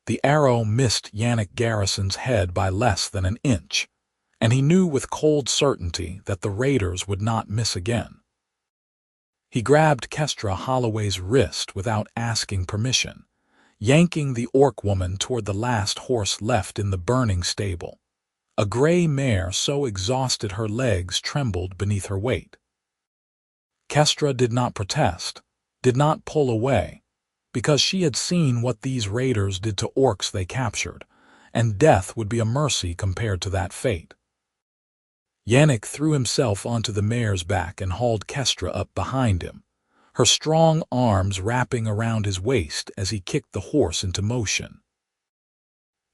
The arrow missed Yannick Garrison's head by less than an inch, and he knew with cold certainty that the raiders would not miss again. He grabbed Kestra Holloway's wrist without asking permission, yanking the orc woman toward the last horse left in the burning stable. A gray mare so exhausted her legs trembled beneath her weight. Kestra did not protest, did not pull away, because she had seen what these raiders did to orcs they captured, and death would be a mercy compared to that fate. Yannick threw himself onto the mare's back and hauled Kestra up behind him, her strong arms wrapping around his waist as he kicked the horse into motion.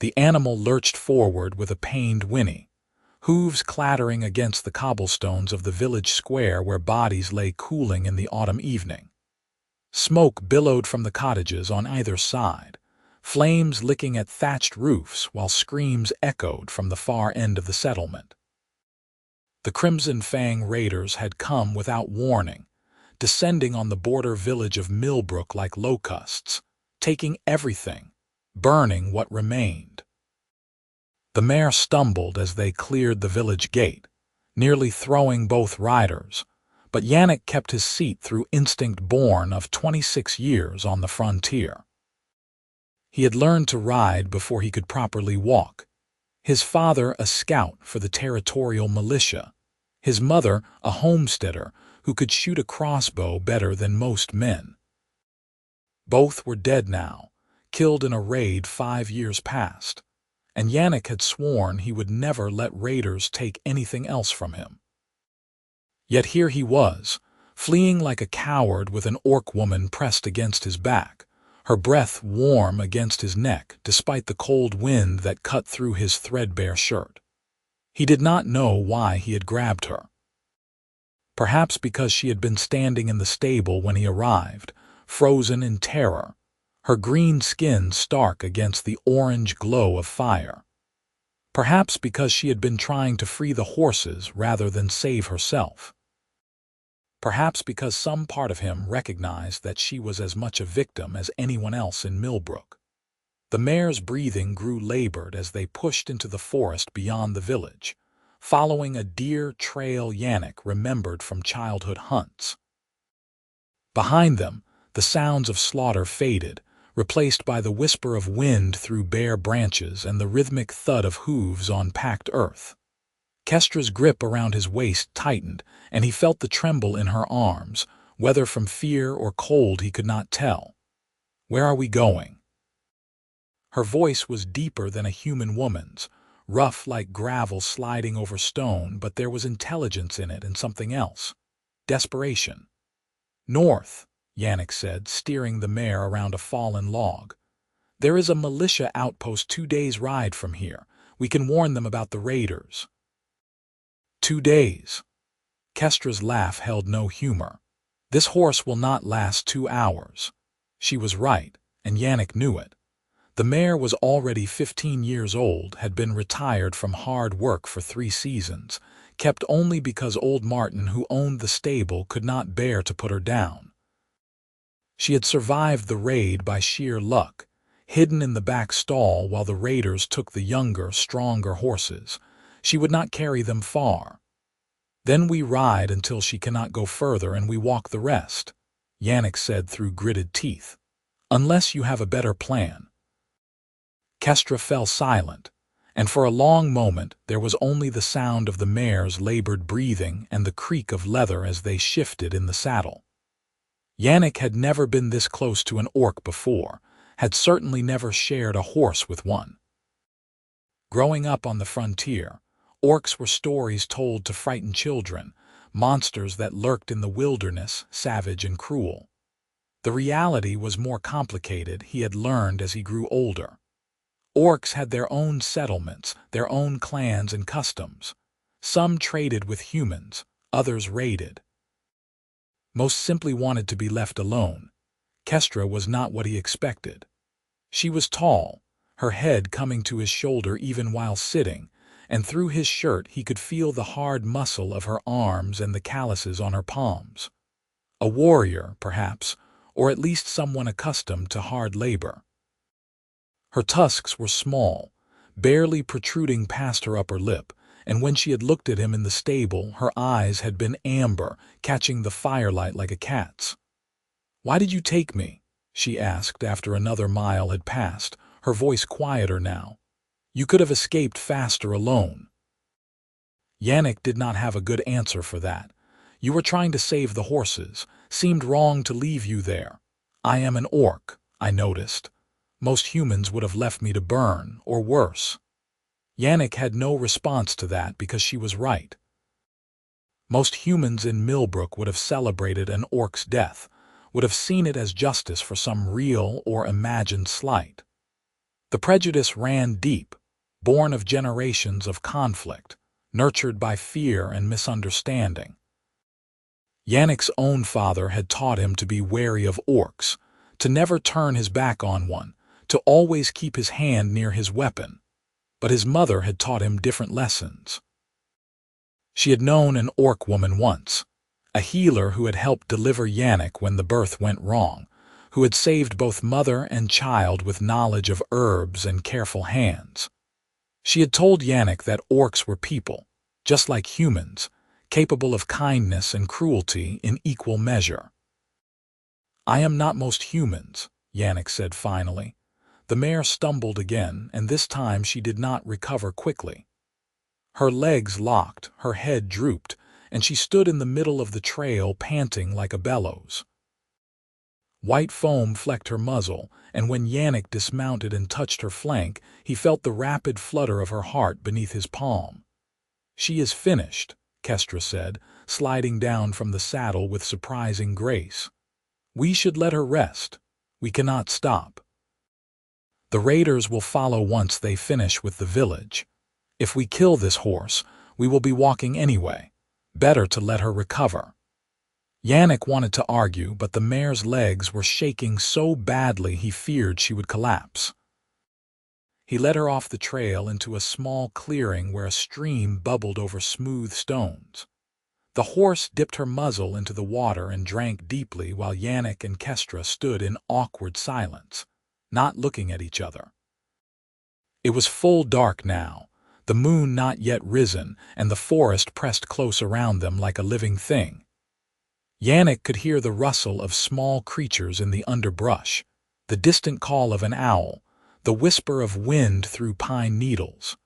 The animal lurched forward with a pained whinny, hooves clattering against the cobblestones of the village square where bodies lay cooling in the autumn evening. Smoke billowed from the cottages on either side, flames licking at thatched roofs while screams echoed from the far end of the settlement. The Crimson Fang raiders had come without warning, descending on the border village of Millbrook like locusts, taking everything, burning what remained. The mare stumbled as they cleared the village gate, nearly throwing both riders, but Yannick kept his seat through instinct born of 26 years on the frontier. He had learned to ride before he could properly walk, his father a scout for the territorial militia, his mother a homesteader who could shoot a crossbow better than most men. Both were dead now, killed in a raid 5 years past, and Yannick had sworn he would never let raiders take anything else from him. Yet here he was, fleeing like a coward with an orc woman pressed against his back, her breath warm against his neck despite the cold wind that cut through his threadbare shirt. He did not know why he had grabbed her. Perhaps because she had been standing in the stable when he arrived, frozen in terror, her green skin stark against the orange glow of fire. Perhaps because she had been trying to free the horses rather than save herself. Perhaps because some part of him recognized that she was as much a victim as anyone else in Millbrook. The mare's breathing grew labored as they pushed into the forest beyond the village, following a deer trail Yannick remembered from childhood hunts. Behind them, the sounds of slaughter faded, replaced by the whisper of wind through bare branches and the rhythmic thud of hooves on packed earth. Kestra's grip around his waist tightened, and he felt the tremble in her arms, whether from fear or cold he could not tell. "Where are we going?" Her voice was deeper than a human woman's, rough like gravel sliding over stone, but there was intelligence in it and something else. Desperation. "North," Yannick said, steering the mare around a fallen log. "There is a militia outpost 2 days' ride from here. We can warn them about the raiders." 2 days. Kestra's laugh held no humor. This horse will not last 2 hours. She was right, and Yannick knew it. The mare was already 15 years old, had been retired from hard work for 3 seasons, kept only because old Martin, who owned the stable, could not bear to put her down. She had survived the raid by sheer luck, hidden in the back stall while the raiders took the younger, stronger horses. She would not carry them far. "Then we ride until she cannot go further and we walk the rest," Yannick said through gritted teeth. "Unless you have a better plan." Kestra fell silent, and for a long moment there was only the sound of the mare's labored breathing and the creak of leather as they shifted in the saddle. Yannick had never been this close to an orc before, had certainly never shared a horse with one. Growing up on the frontier, orcs were stories told to frighten children, monsters that lurked in the wilderness, savage and cruel. The reality was more complicated, he had learned as he grew older. Orcs had their own settlements, their own clans and customs. Some traded with humans, others raided. Most simply wanted to be left alone. Kestra was not what he expected. She was tall, her head coming to his shoulder even while sitting, and through his shirt he could feel the hard muscle of her arms and the calluses on her palms. A warrior, perhaps, or at least someone accustomed to hard labor. Her tusks were small, barely protruding past her upper lip, and when she had looked at him in the stable, her eyes had been amber, catching the firelight like a cat's. "Why did you take me?" she asked after another mile had passed, her voice quieter now. "You could have escaped faster alone." Yannick did not have a good answer for that. "You were trying to save the horses. Seemed wrong to leave you there. I am an orc, I noticed. Most humans would have left me to burn, or worse." Yannick had no response to that because she was right. Most humans in Millbrook would have celebrated an orc's death, would have seen it as justice for some real or imagined slight. The prejudice ran deep, born of generations of conflict, nurtured by fear and misunderstanding. Yannick's own father had taught him to be wary of orcs, to never turn his back on one, to always keep his hand near his weapon. But his mother had taught him different lessons. She had known an orc woman once, a healer who had helped deliver Yannick when the birth went wrong, who had saved both mother and child with knowledge of herbs and careful hands. She had told Yannick that orcs were people, just like humans, capable of kindness and cruelty in equal measure. "I am not most humans," Yannick said finally. The mare stumbled again, and this time she did not recover quickly. Her legs locked, her head drooped, and she stood in the middle of the trail panting like a bellows. White foam flecked her muzzle, and when Yannick dismounted and touched her flank, he felt the rapid flutter of her heart beneath his palm. "She is finished," Kestra said, sliding down from the saddle with surprising grace. "We should let her rest. We cannot stop. The raiders will follow once they finish with the village. If we kill this horse, we will be walking anyway. Better to let her recover." Yannick wanted to argue, but the mare's legs were shaking so badly he feared she would collapse. He led her off the trail into a small clearing where a stream bubbled over smooth stones. The horse dipped her muzzle into the water and drank deeply while Yannick and Kestra stood in awkward silence, not looking at each other. It was full dark now, the moon not yet risen, and the forest pressed close around them like a living thing. Yannick could hear the rustle of small creatures in the underbrush, the distant call of an owl, the whisper of wind through pine needles.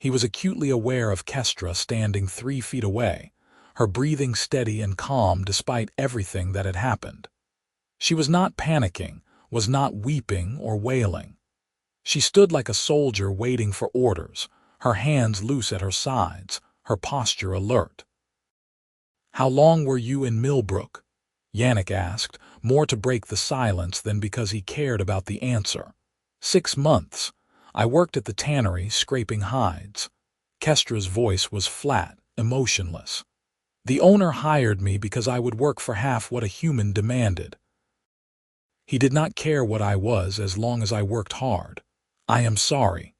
He was acutely aware of Kestra standing 3 feet away, her breathing steady and calm despite everything that had happened. She was not panicking, was not weeping or wailing. She stood like a soldier waiting for orders, her hands loose at her sides, her posture alert. "How long were you in Millbrook?" Yannick asked, more to break the silence than because he cared about the answer. 6 months. I worked at the tannery scraping hides." Kestra's voice was flat, emotionless. "The owner hired me because I would work for half what a human demanded. He did not care what I was as long as I worked hard. I am sorry."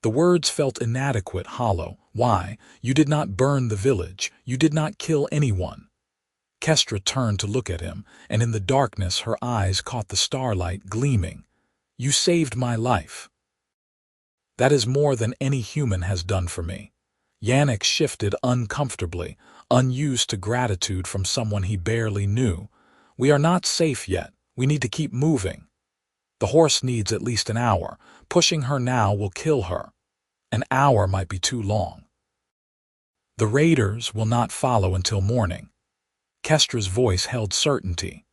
The words felt inadequate, hollow. "Why? You did not burn the village. You did not kill anyone." Kestra turned to look at him, and in the darkness her eyes caught the starlight gleaming. "You saved my life. That is more than any human has done for me." Yannick shifted uncomfortably, unused to gratitude from someone he barely knew. "We are not safe yet. We need to keep moving. The horse needs at least an hour. Pushing her now will kill her. An hour might be too long. The raiders will not follow until morning." Kestra's voice held certainty.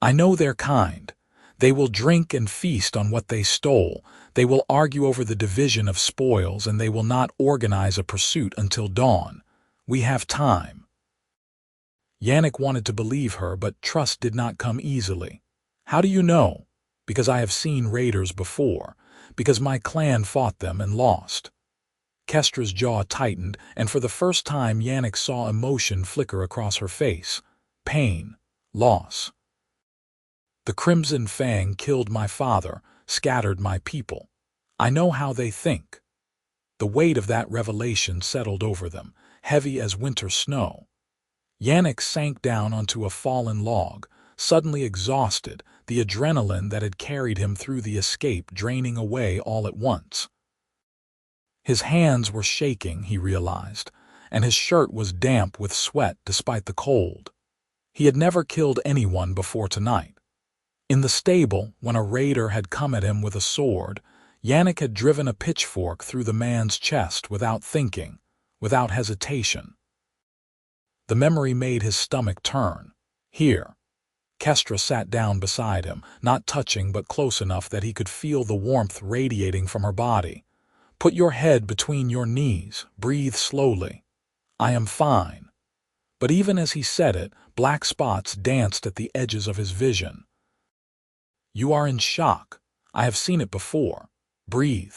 "I know their kind. They will drink and feast on what they stole. They will argue over the division of spoils, and they will not organize a pursuit until dawn. We have time." Yannick wanted to believe her, but trust did not come easily. "How do you know?" "Because I have seen raiders before. Because my clan fought them and lost." Kestra's jaw tightened, and for the first time Yannick saw emotion flicker across her face. Pain. Loss. "The Crimson Fang killed my father, scattered my people. I know how they think." The weight of that revelation settled over them, heavy as winter snow. Yannick sank down onto a fallen log, suddenly exhausted, the adrenaline that had carried him through the escape draining away all at once. His hands were shaking, he realized, and his shirt was damp with sweat despite the cold. He had never killed anyone before tonight. In the stable, when a raider had come at him with a sword, Yannick had driven a pitchfork through the man's chest without thinking, without hesitation. The memory made his stomach turn. Here. Kestra sat down beside him, not touching but close enough that he could feel the warmth radiating from her body. Put your head between your knees, breathe slowly. I am fine. But even as he said it, black spots danced at the edges of his vision. You are in shock. I have seen it before. Breathe.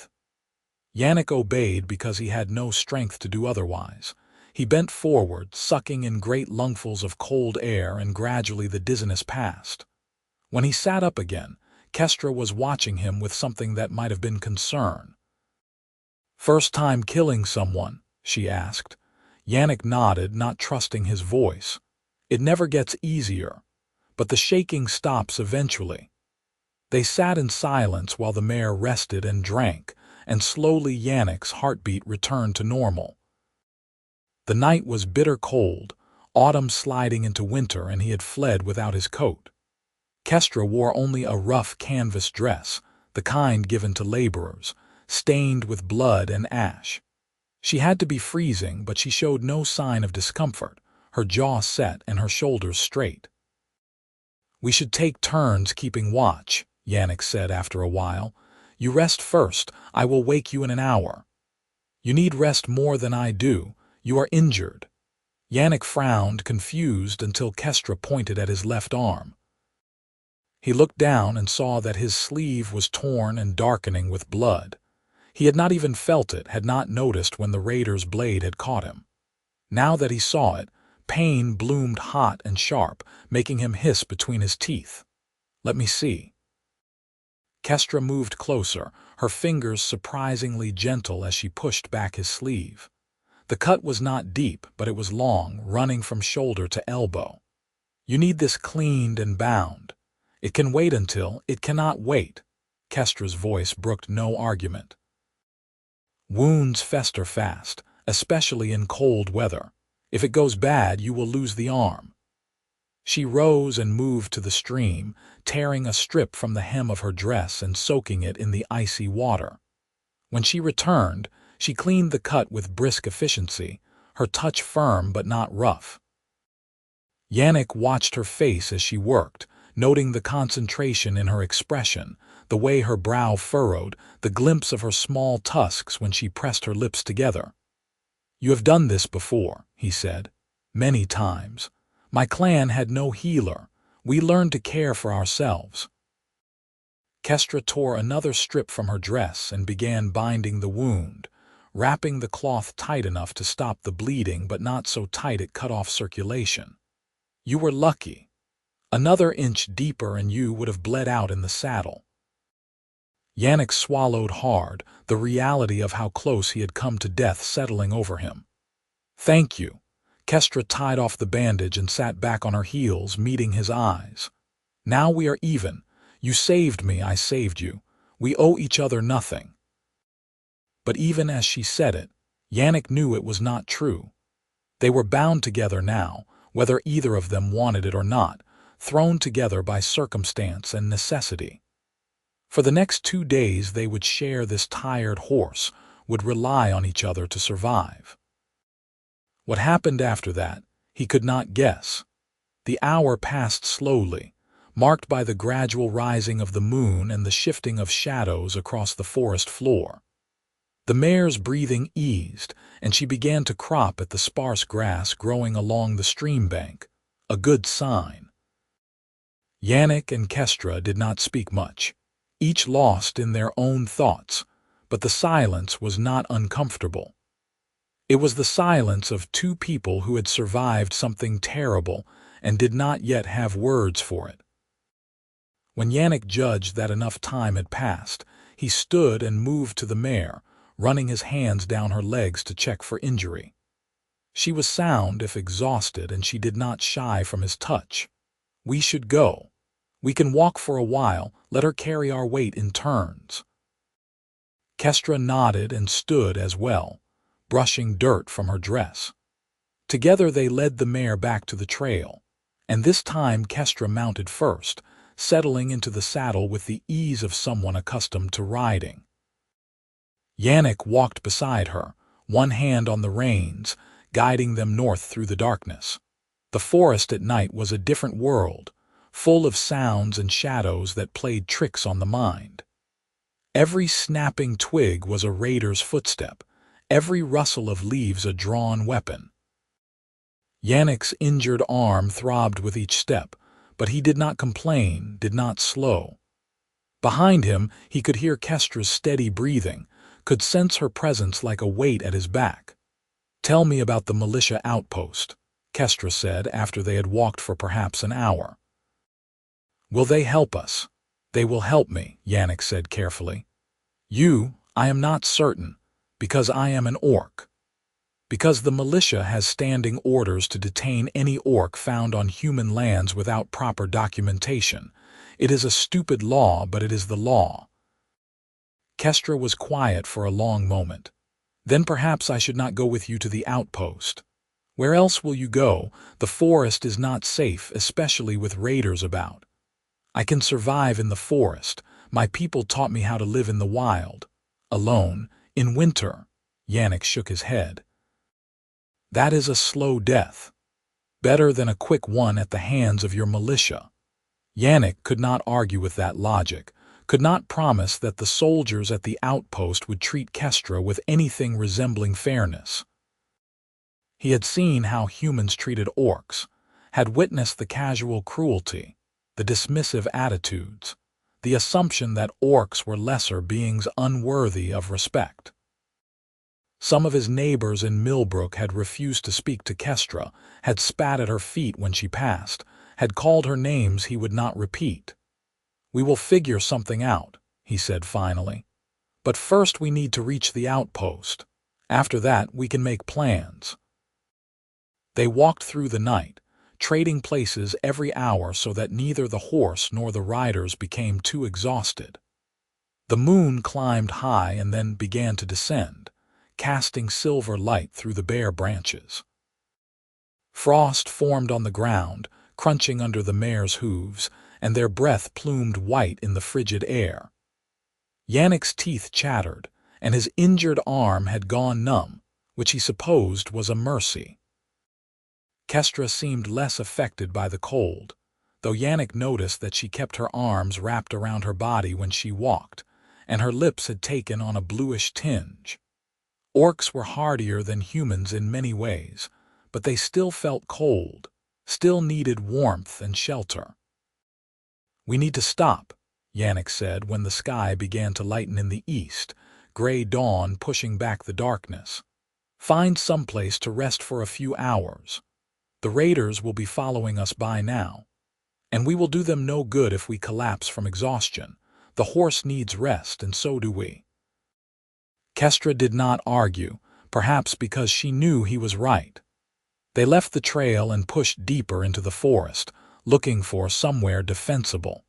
Yannick obeyed because he had no strength to do otherwise. He bent forward, sucking in great lungfuls of cold air, and gradually the dizziness passed. When he sat up again, Kestra was watching him with something that might have been concern. First time killing someone? She asked. Yannick nodded, not trusting his voice. It never gets easier, but the shaking stops eventually. They sat in silence while the mare rested and drank, and slowly Yannick's heartbeat returned to normal. The night was bitter cold, autumn sliding into winter, and he had fled without his coat. Kestra wore only a rough canvas dress, the kind given to laborers, stained with blood and ash. She had to be freezing, but she showed no sign of discomfort, her jaw set and her shoulders straight. We should take turns keeping watch, Yannick said after a while. You rest first, I will wake you in an hour. You need rest more than I do, you are injured. Yannick frowned, confused, until Kestra pointed at his left arm. He looked down and saw that his sleeve was torn and darkening with blood. He had not even felt it, had not noticed when the raider's blade had caught him. Now that he saw it, pain bloomed hot and sharp, making him hiss between his teeth. Let me see. Kestra moved closer, her fingers surprisingly gentle as she pushed back his sleeve. The cut was not deep, but it was long, running from shoulder to elbow. You need this cleaned and bound. It can wait until, it cannot wait. Kestra's voice brooked no argument. Wounds fester fast, especially in cold weather. If it goes bad, you will lose the arm. She rose and moved to the stream, tearing a strip from the hem of her dress and soaking it in the icy water. When she returned, she cleaned the cut with brisk efficiency, her touch firm but not rough. Yannick watched her face as she worked, noting the concentration in her expression, the way her brow furrowed, the glimpse of her small tusks when she pressed her lips together. You have done this before, he said. Many times. My clan had no healer. We learned to care for ourselves. Kestra tore another strip from her dress and began binding the wound, wrapping the cloth tight enough to stop the bleeding but not so tight it cut off circulation. You were lucky. Another inch deeper and you would have bled out in the saddle. Yannick swallowed hard, the reality of how close he had come to death settling over him. Thank you. Kestra tied off the bandage and sat back on her heels, meeting his eyes. Now we are even. You saved me, I saved you. We owe each other nothing. But even as she said it, Yannick knew it was not true. They were bound together now, whether either of them wanted it or not, thrown together by circumstance and necessity. For the next 2 days they would share this tired horse, would rely on each other to survive. What happened after that, he could not guess. The hour passed slowly, marked by the gradual rising of the moon and the shifting of shadows across the forest floor. The mare's breathing eased, and she began to crop at the sparse grass growing along the stream bank, a good sign. Yannick and Kestra did not speak much, each lost in their own thoughts, but the silence was not uncomfortable. It was the silence of two people who had survived something terrible and did not yet have words for it. When Yannick judged that enough time had passed, he stood and moved to the mare, running his hands down her legs to check for injury. She was sound if exhausted, and she did not shy from his touch. We should go. We can walk for a while, let her carry our weight in turns." Kestra nodded and stood as well, brushing dirt from her dress. Together they led the mare back to the trail, and this time Kestra mounted first, settling into the saddle with the ease of someone accustomed to riding. Yannick walked beside her, one hand on the reins, guiding them north through the darkness. The forest at night was a different world, full of sounds and shadows that played tricks on the mind. Every snapping twig was a raider's footstep, every rustle of leaves a drawn weapon. Yannick's injured arm throbbed with each step, but he did not complain, did not slow. Behind him, he could hear Kestra's steady breathing, could sense her presence like a weight at his back. "Tell me about the militia outpost," Kestra said after they had walked for perhaps an hour. "Will they help us?" "They will help me," Yannick said carefully. I am not certain, because I am an orc. Because the militia has standing orders to detain any orc found on human lands without proper documentation. It is a stupid law, but it is the law." Kestra was quiet for a long moment. "Then perhaps I should not go with you to the outpost." "Where else will you go? The forest is not safe, especially with raiders about." "I can survive in the forest. My people taught me how to live in the wild. Alone, in winter." Yannick shook his head. "That is a slow death. Better than a quick one at the hands of your militia." Yannick could not argue with that logic, could not promise that the soldiers at the outpost would treat Kestra with anything resembling fairness. He had seen how humans treated orcs, had witnessed the casual cruelty, the dismissive attitudes, the assumption that orcs were lesser beings unworthy of respect. Some of his neighbors in Millbrook had refused to speak to Kestra, had spat at her feet when she passed, had called her names he would not repeat. "We will figure something out," he said finally. "But first we need to reach the outpost. After that we can make plans." They walked through the night, trading places every hour so that neither the horse nor the riders became too exhausted. The moon climbed high and then began to descend, casting silver light through the bare branches. Frost formed on the ground, crunching under the mare's hooves, and their breath plumed white in the frigid air. Yannick's teeth chattered, and his injured arm had gone numb, which he supposed was a mercy. Kestra seemed less affected by the cold, though Yannick noticed that she kept her arms wrapped around her body when she walked, and her lips had taken on a bluish tinge. Orcs were hardier than humans in many ways, but they still felt cold, still needed warmth and shelter. "We need to stop," Yannick said when the sky began to lighten in the east, gray dawn pushing back the darkness. "Find someplace to rest for a few hours. The raiders will be following us by now, and we will do them no good if we collapse from exhaustion. The horse needs rest, and so do we." Kestra did not argue, perhaps because she knew he was right. They left the trail and pushed deeper into the forest, looking for somewhere defensible.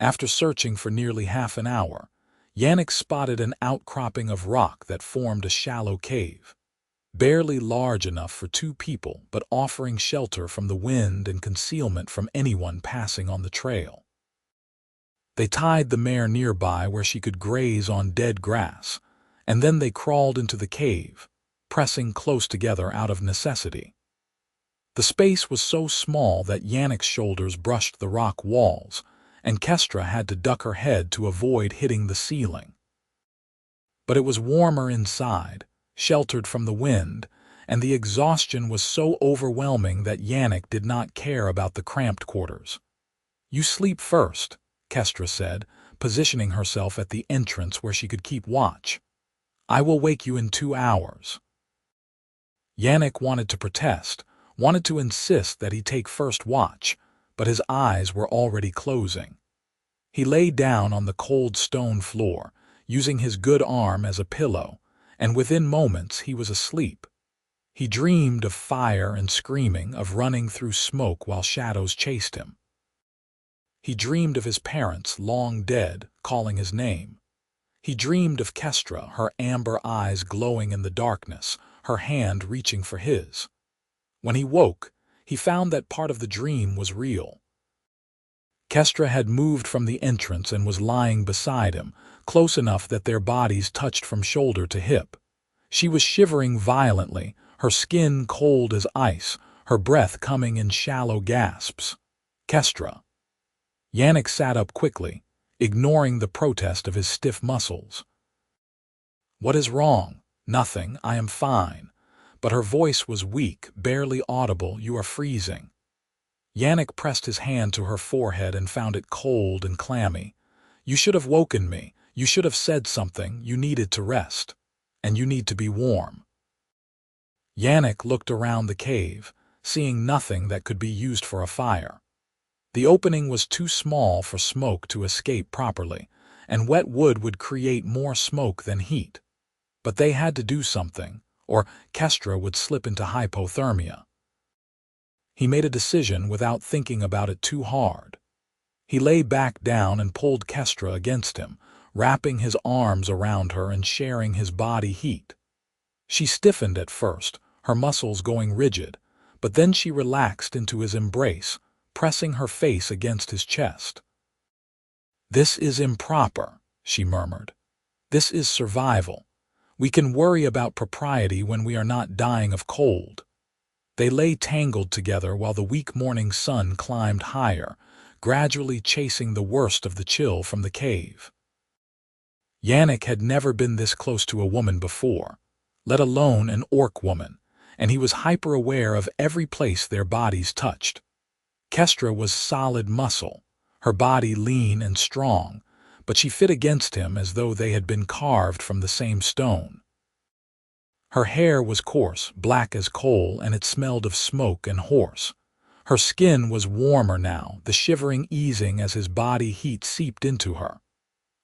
After searching for nearly half an hour, Yannick spotted an outcropping of rock that formed a shallow cave, barely large enough for two people but offering shelter from the wind and concealment from anyone passing on the trail. They tied the mare nearby where she could graze on dead grass, and then they crawled into the cave, pressing close together out of necessity. The space was so small that Yannick's shoulders brushed the rock walls, and Kestra had to duck her head to avoid hitting the ceiling. But it was warmer inside, sheltered from the wind, and the exhaustion was so overwhelming that Yannick did not care about the cramped quarters. "You sleep first," Kestra said, positioning herself at the entrance where she could keep watch. "I will wake you in 2 hours." Yannick wanted to protest, wanted to insist that he take first watch, but his eyes were already closing. He lay down on the cold stone floor, using his good arm as a pillow, and within moments he was asleep. He dreamed of fire and screaming, of running through smoke while shadows chased him. He dreamed of his parents, long dead, calling his name. He dreamed of Kestra, her amber eyes glowing in the darkness, her hand reaching for his. When he woke, he found that part of the dream was real. Kestra had moved from the entrance and was lying beside him, close enough that their bodies touched from shoulder to hip. She was shivering violently, her skin cold as ice, her breath coming in shallow gasps. Kestra. Yannick sat up quickly, ignoring the protest of his stiff muscles. "What is wrong?" "Nothing, I am fine." But her voice was weak, barely audible. "You are freezing." Yannick pressed his hand to her forehead and found it cold and clammy. "You should have woken me. You should have said something. You needed to rest. And you need to be warm." Yannick looked around the cave, seeing nothing that could be used for a fire. The opening was too small for smoke to escape properly, and wet wood would create more smoke than heat. But they had to do something, or Kestra would slip into hypothermia. He made a decision without thinking about it too hard. He lay back down and pulled Kestra against him, wrapping his arms around her and sharing his body heat. She stiffened at first, her muscles going rigid, but then she relaxed into his embrace, pressing her face against his chest. "This is improper," she murmured. "This is survival. We can worry about propriety when we are not dying of cold." They lay tangled together while the weak morning sun climbed higher, gradually chasing the worst of the chill from the cave. Yannick had never been this close to a woman before, let alone an orc woman, and he was hyper-aware of every place their bodies touched. Kestra was solid muscle, her body lean and strong, but she fit against him as though they had been carved from the same stone. Her hair was coarse, black as coal, and it smelled of smoke and horse. Her skin was warmer now, the shivering easing as his body heat seeped into her.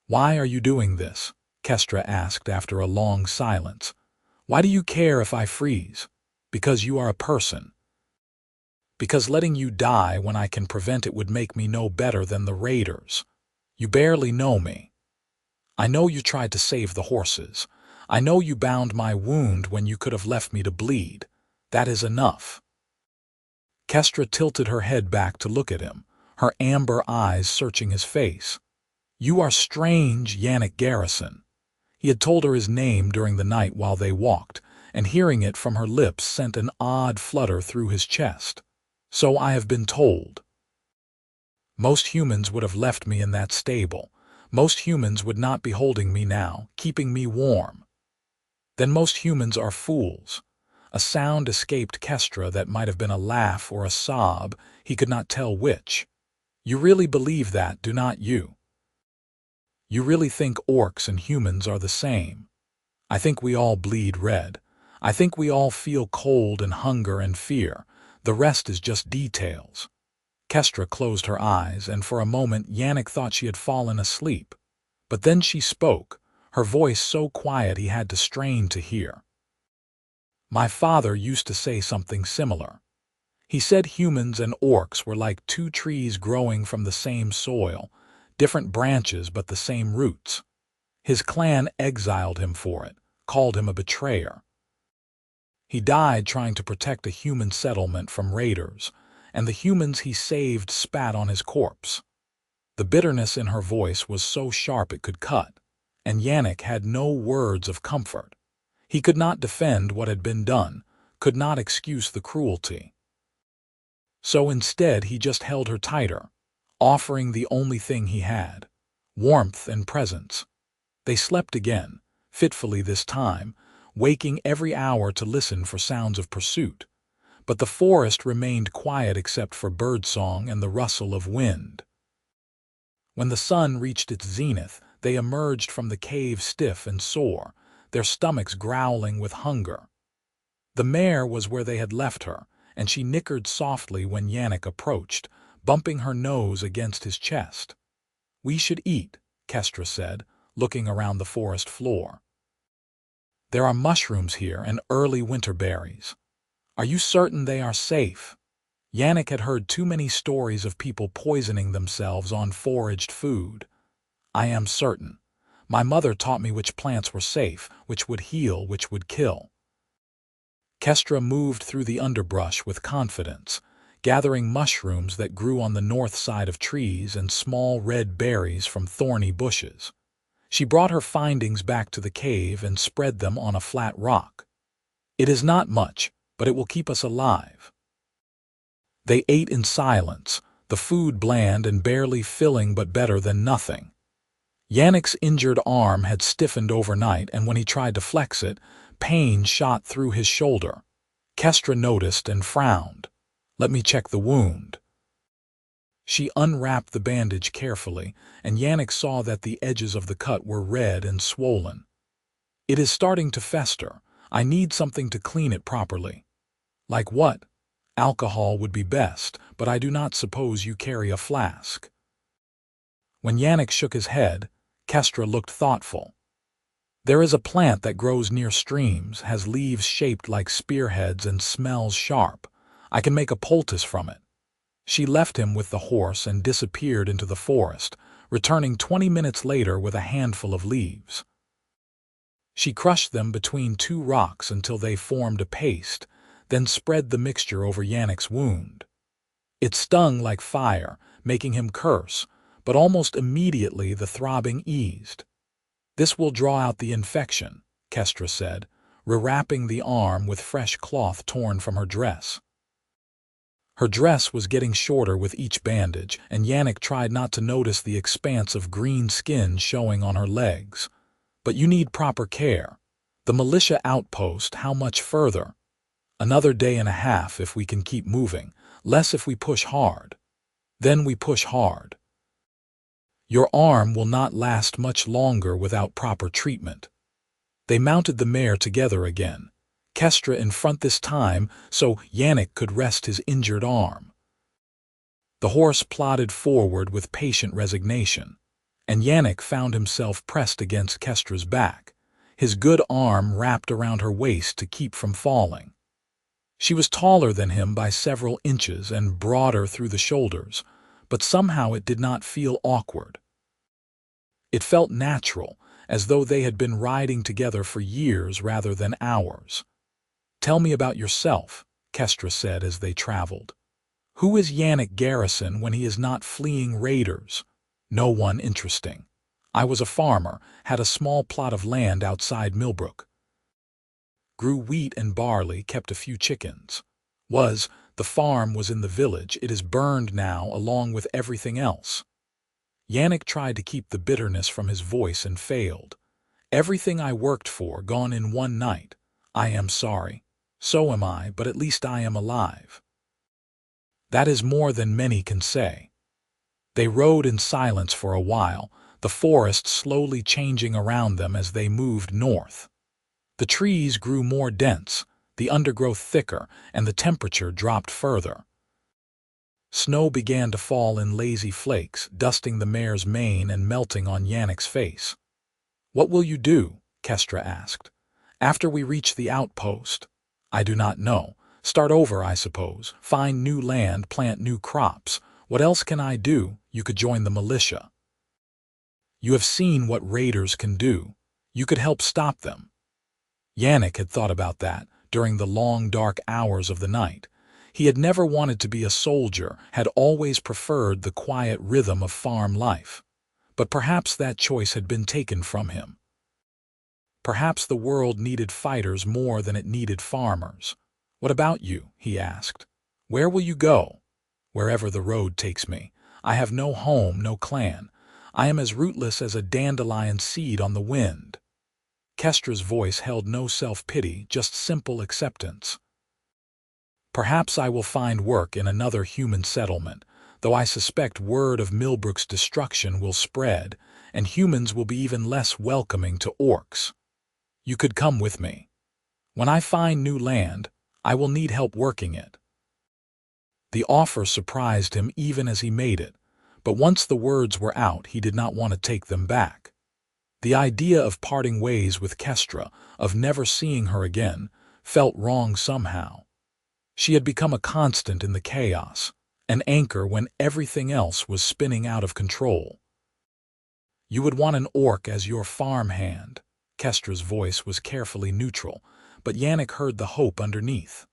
"Why are you doing this?" Kestra asked after a long silence. "Why do you care if I freeze? Because you are a person. Because letting you die when I can prevent it would make me no better than the raiders. You barely know me. I know you tried to save the horses. I know you bound my wound when you could have left me to bleed. That is enough." Kestra tilted her head back to look at him, her amber eyes searching his face. "You are strange, Yannick Garrison." He had told her his name during the night while they walked, and hearing it from her lips sent an odd flutter through his chest. "So I have been told." Most humans would have left me in that stable. Most humans would not be holding me now, keeping me warm. Then most humans are fools. A sound escaped Kestra that might have been a laugh or a sob, he could not tell which. "You really believe that, do not you? You really think orcs and humans are the same? I think we all bleed red. I think we all feel cold and hunger and fear. The rest is just details." Kestra closed her eyes, and for a moment Yannick thought she had fallen asleep. But then she spoke, her voice so quiet he had to strain to hear. "My father used to say something similar. He said humans and orcs were like two trees growing from the same soil, different branches but the same roots. His clan exiled him for it, called him a betrayer. He died trying to protect a human settlement from raiders, and the humans he saved spat on his corpse." The bitterness in her voice was so sharp it could cut, and Yannick had no words of comfort. He could not defend what had been done, could not excuse the cruelty. So instead he just held her tighter, offering the only thing he had, warmth and presence. They slept again, fitfully this time, waking every hour to listen for sounds of pursuit. But the forest remained quiet except for birdsong and the rustle of wind. When the sun reached its zenith, they emerged from the cave stiff and sore, their stomachs growling with hunger. The mare was where they had left her, and she nickered softly when Yannick approached, bumping her nose against his chest. "We should eat," Kestra said, looking around the forest floor. "There are mushrooms here and early winter berries. Are you certain they are safe?" Yannick had heard too many stories of people poisoning themselves on foraged food. I am certain. My mother taught me which plants were safe, which would heal, which would kill. Kestra moved through the underbrush with confidence, gathering mushrooms that grew on the north side of trees and small red berries from thorny bushes. She brought her findings back to the cave and spread them on a flat rock. It is not much, but it will keep us alive. They ate in silence, the food bland and barely filling but better than nothing. Yannick's injured arm had stiffened overnight, and when he tried to flex it, pain shot through his shoulder. Kestra noticed and frowned. "Let me check the wound." She unwrapped the bandage carefully, and Yannick saw that the edges of the cut were red and swollen. "It is starting to fester. I need something to clean it properly." "Like what?" "Alcohol would be best, but I do not suppose you carry a flask." When Yannick shook his head, Kestra looked thoughtful. "There is a plant that grows near streams, has leaves shaped like spearheads and smells sharp. I can make a poultice from it." She left him with the horse and disappeared into the forest, returning 20 minutes later with a handful of leaves. She crushed them between two rocks until they formed a paste, then spread the mixture over Yannick's wound. It stung like fire, making him curse, but almost immediately the throbbing eased. "This will draw out the infection," Kestra said, rewrapping the arm with fresh cloth torn from her dress. Her dress was getting shorter with each bandage, and Yannick tried not to notice the expanse of green skin showing on her legs. "But you need proper care. The militia outpost, how much further?" "Another day and a half if we can keep moving, less if we push hard." "Then we push hard." "Your arm will not last much longer without proper treatment." They mounted the mare together again, Kestra in front this time so Yannick could rest his injured arm. The horse plodded forward with patient resignation, and Yannick found himself pressed against Kestra's back, his good arm wrapped around her waist to keep from falling. She was taller than him by several inches and broader through the shoulders, but somehow it did not feel awkward. It felt natural, as though they had been riding together for years rather than hours. "Tell me about yourself," Kestra said as they traveled. "Who is Yannick Garrison when he is not fleeing raiders?" "No one interesting. I was a farmer, had a small plot of land outside Millbrook. Grew wheat and barley, kept a few chickens. The farm was in the village. It is burned now along with everything else." Yannick tried to keep the bitterness from his voice and failed. "Everything I worked for gone in one night. I am sorry. So am I, but at least I am alive." "That is more than many can say." They rode in silence for a while, the forest slowly changing around them as they moved north. The trees grew more dense, the undergrowth thicker, and the temperature dropped further. Snow began to fall in lazy flakes, dusting the mare's mane and melting on Yannick's face. "What will you do?" Kestra asked. "After we reach the outpost?" "I do not know. Start over, I suppose. Find new land, plant new crops. What else can I do? You could join the militia. You have seen what raiders can do. You could help stop them." Yannick had thought about that during the long, dark hours of the night. He had never wanted to be a soldier, had always preferred the quiet rhythm of farm life. But perhaps that choice had been taken from him. Perhaps the world needed fighters more than it needed farmers. "What about you?" he asked. "Where will you go?" "Wherever the road takes me. I have no home, no clan. I am as rootless as a dandelion seed on the wind." Kestra's voice held no self-pity, just simple acceptance. "Perhaps I will find work in another human settlement, though I suspect word of Millbrook's destruction will spread, and humans will be even less welcoming to orcs. You could come with me. When I find new land, I will need help working it." The offer surprised him even as he made it, but once the words were out, he did not want to take them back. The idea of parting ways with Kestra, of never seeing her again, felt wrong somehow. She had become a constant in the chaos, an anchor when everything else was spinning out of control. You would want an orc as your farmhand. Kestra's voice was carefully neutral, but Yannick heard the hope underneath.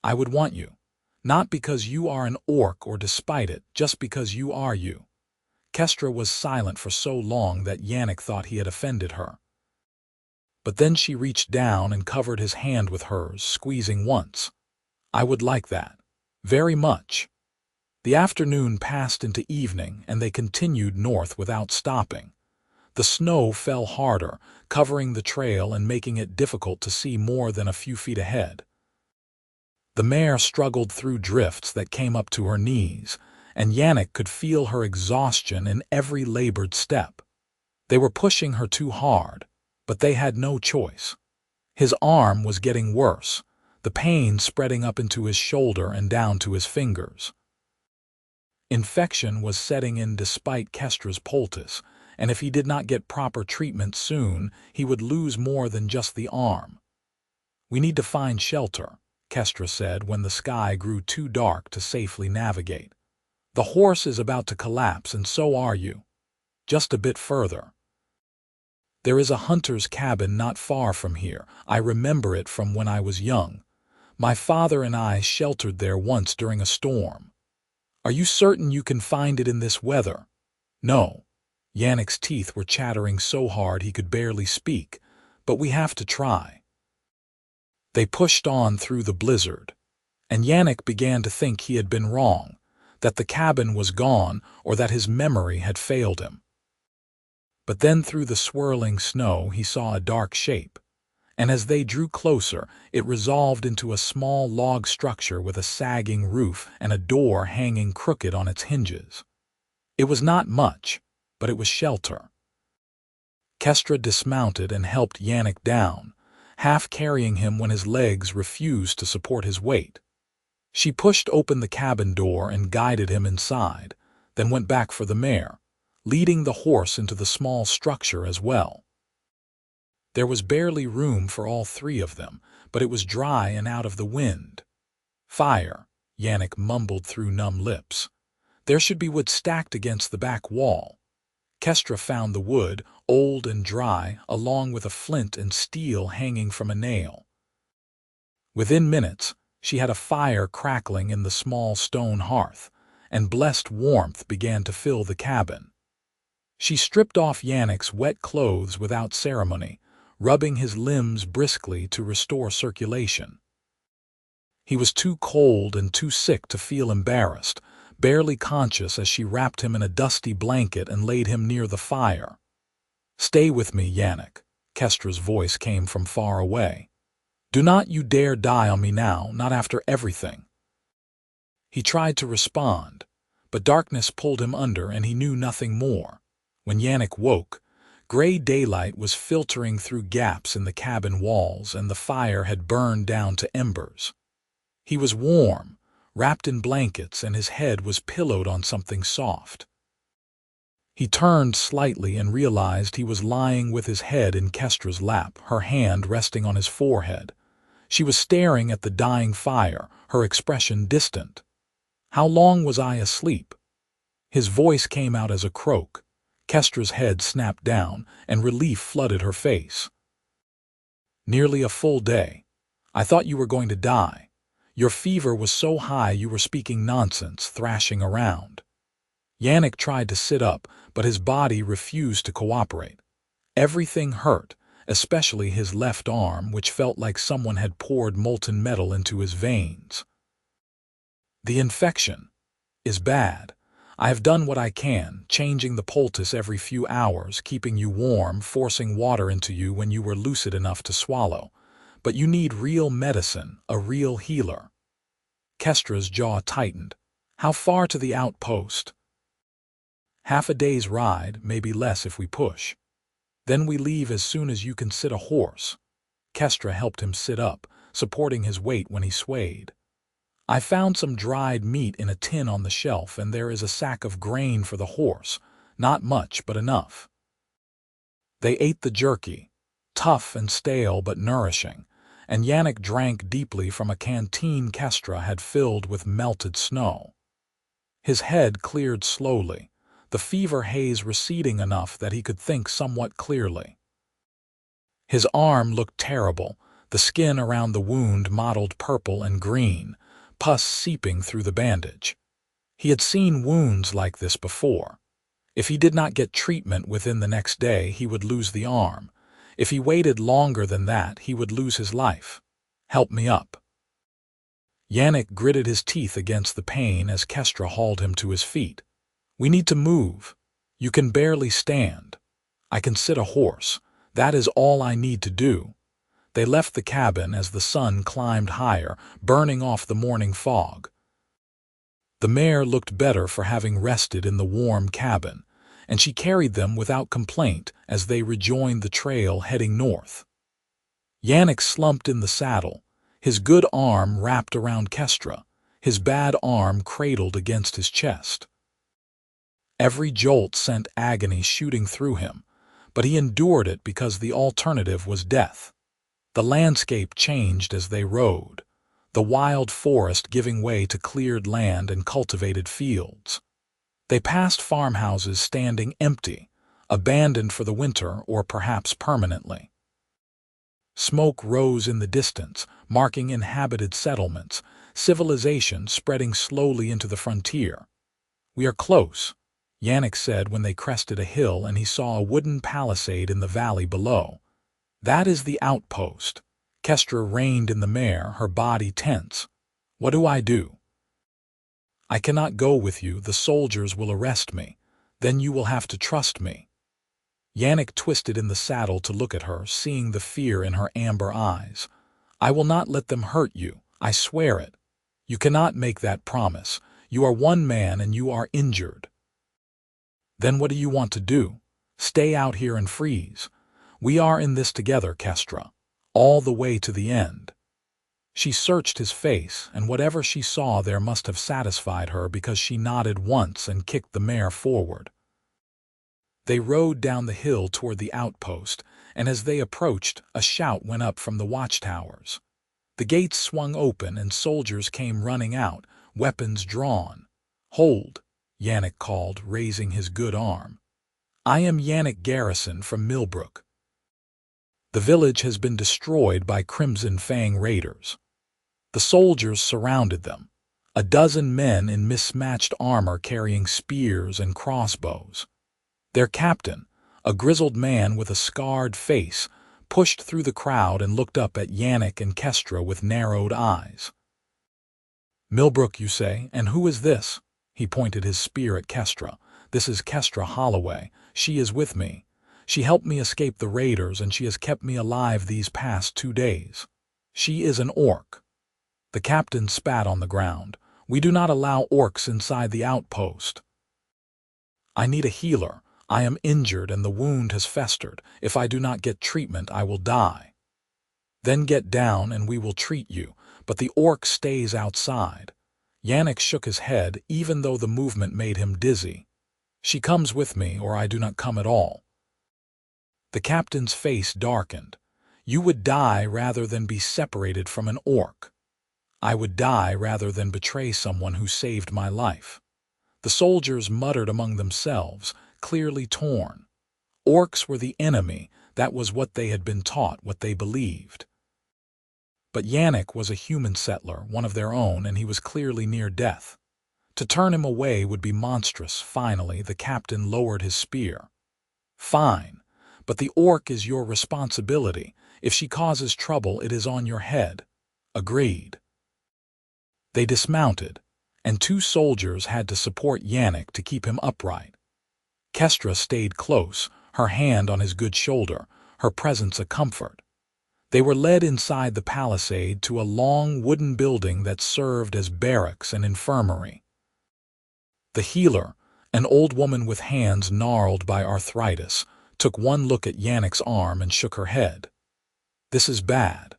I would want you, not because you are an orc or despite it, just because you are you. Kestra was silent for so long that Yannick thought he had offended her. But then she reached down and covered his hand with hers, squeezing once. I would like that. Very much. The afternoon passed into evening, and they continued north without stopping. The snow fell harder, covering the trail and making it difficult to see more than a few feet ahead. The mare struggled through drifts that came up to her knees, and Yannick could feel her exhaustion in every labored step. They were pushing her too hard, but they had no choice. His arm was getting worse, the pain spreading up into his shoulder and down to his fingers. Infection was setting in despite Kestra's poultice, and if he did not get proper treatment soon, he would lose more than just the arm. We need to find shelter, Kestra said when the sky grew too dark to safely navigate. The horse is about to collapse, and so are you. Just a bit further. There is a hunter's cabin not far from here. I remember it from when I was young. My father and I sheltered there once during a storm. Are you certain you can find it in this weather? No. Yannick's teeth were chattering so hard he could barely speak, but we have to try. They pushed on through the blizzard, and Yannick began to think he had been wrong, that the cabin was gone or that his memory had failed him. But then through the swirling snow he saw a dark shape, and as they drew closer it resolved into a small log structure with a sagging roof and a door hanging crooked on its hinges. It was not much, but it was shelter. Kestra dismounted and helped Yannick down, half carrying him when his legs refused to support his weight. She pushed open the cabin door and guided him inside, then went back for the mare, leading the horse into the small structure as well. There was barely room for all three of them, but it was dry and out of the wind. Fire, Yannick mumbled through numb lips. There should be wood stacked against the back wall. Kestra found the wood, old and dry, along with a flint and steel hanging from a nail. Within minutes, she had a fire crackling in the small stone hearth, and blessed warmth began to fill the cabin. She stripped off Yannick's wet clothes without ceremony, rubbing his limbs briskly to restore circulation. He was too cold and too sick to feel embarrassed, barely conscious as she wrapped him in a dusty blanket and laid him near the fire. "Stay with me, Yannick," Kestra's voice came from far away. "Do not you dare die on me now, not after everything." He tried to respond, but darkness pulled him under and he knew nothing more. When Yannick woke, gray daylight was filtering through gaps in the cabin walls and the fire had burned down to embers. He was warm, wrapped in blankets, and his head was pillowed on something soft. He turned slightly and realized he was lying with his head in Kestra's lap, her hand resting on his forehead. She was staring at the dying fire, her expression distant. "How long was I asleep?" His voice came out as a croak. Kestra's head snapped down, and relief flooded her face. "Nearly a full day. I thought you were going to die. Your fever was so high you were speaking nonsense, thrashing around." Yannick tried to sit up, but his body refused to cooperate. Everything hurt, especially his left arm, which felt like someone had poured molten metal into his veins. "The infection is bad. I have done what I can, changing the poultice every few hours, keeping you warm, forcing water into you when you were lucid enough to swallow. But you need real medicine, a real healer." Kestra's jaw tightened. "How far to the outpost?" "Half a day's ride, maybe less if we push. Then we leave as soon as you can sit a horse." Kestra helped him sit up, supporting his weight when he swayed. "I found some dried meat in a tin on the shelf, and there is a sack of grain for the horse. Not much, but enough." They ate the jerky, tough and stale but nourishing, and Yannick drank deeply from a canteen Kestra had filled with melted snow. His head cleared slowly, the fever haze receding enough that he could think somewhat clearly. His arm looked terrible, the skin around the wound mottled purple and green, pus seeping through the bandage. He had seen wounds like this before. If he did not get treatment within the next day, he would lose the arm. If he waited longer than that, he would lose his life. Help me up. Yannick gritted his teeth against the pain as Kestra hauled him to his feet. We need to move. You can barely stand. I can sit a horse. That is all I need to do. They left the cabin as the sun climbed higher, burning off the morning fog. The mare looked better for having rested in the warm cabin, and she carried them without complaint as they rejoined the trail heading north. Yannick slumped in the saddle, his good arm wrapped around Kestra, his bad arm cradled against his chest. Every jolt sent agony shooting through him, but he endured it because the alternative was death. The landscape changed as they rode, the wild forest giving way to cleared land and cultivated fields. They passed farmhouses standing empty, abandoned for the winter or perhaps permanently. Smoke rose in the distance, marking inhabited settlements, civilization spreading slowly into the frontier. We are close, Yannick said when they crested a hill and he saw a wooden palisade in the valley below. That is the outpost. Kestra reined in the mare, her body tense. What do I do? I cannot go with you. The soldiers will arrest me. Then you will have to trust me. Yannick twisted in the saddle to look at her, seeing the fear in her amber eyes. I will not let them hurt you. I swear it. You cannot make that promise. You are one man and you are injured. Then what do you want to do? Stay out here and freeze. We are in this together, Kestra. All the way to the end. She searched his face, and whatever she saw there must have satisfied her because she nodded once and kicked the mare forward. They rode down the hill toward the outpost, and as they approached, a shout went up from the watchtowers. The gates swung open and soldiers came running out, weapons drawn. Hold, Yannick called, raising his good arm. I am Yannick Garrison from Millbrook. The village has been destroyed by Crimson Fang raiders. The soldiers surrounded them, a dozen men in mismatched armor carrying spears and crossbows. Their captain, a grizzled man with a scarred face, pushed through the crowd and looked up at Yannick and Kestra with narrowed eyes. Millbrook, you say, and who is this? He pointed his spear at Kestra. This is Kestra Holloway. She is with me. She helped me escape the raiders, and she has kept me alive these past 2 days. She is an orc. The captain spat on the ground. We do not allow orcs inside the outpost. I need a healer. I am injured and the wound has festered. If I do not get treatment, I will die. Then get down and we will treat you, but the orc stays outside. Yannick shook his head, even though the movement made him dizzy. She comes with me, or I do not come at all. The captain's face darkened. You would die rather than be separated from an orc. I would die rather than betray someone who saved my life. The soldiers muttered among themselves, clearly torn. Orcs were the enemy. That was what they had been taught, what they believed. But Yannick was a human settler, one of their own, and he was clearly near death. To turn him away would be monstrous. Finally, the captain lowered his spear. Fine. But the orc is your responsibility. If she causes trouble, it is on your head. Agreed. They dismounted, and 2 soldiers had to support Yannick to keep him upright. Kestra stayed close, her hand on his good shoulder, her presence a comfort. They were led inside the palisade to a long wooden building that served as barracks and infirmary. The healer, an old woman with hands gnarled by arthritis, took one look at Yannick's arm and shook her head. This is bad.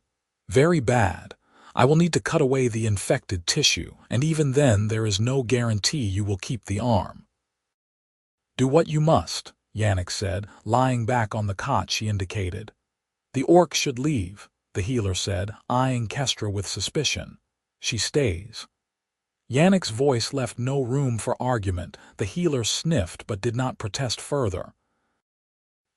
Very bad. I will need to cut away the infected tissue, and even then there is no guarantee you will keep the arm. Do what you must, Yannick said, lying back on the cot she indicated. The orc should leave. the healer said, eyeing Kestra with suspicion. She stays. Yannick's voice left no room for argument. The healer sniffed but did not protest further.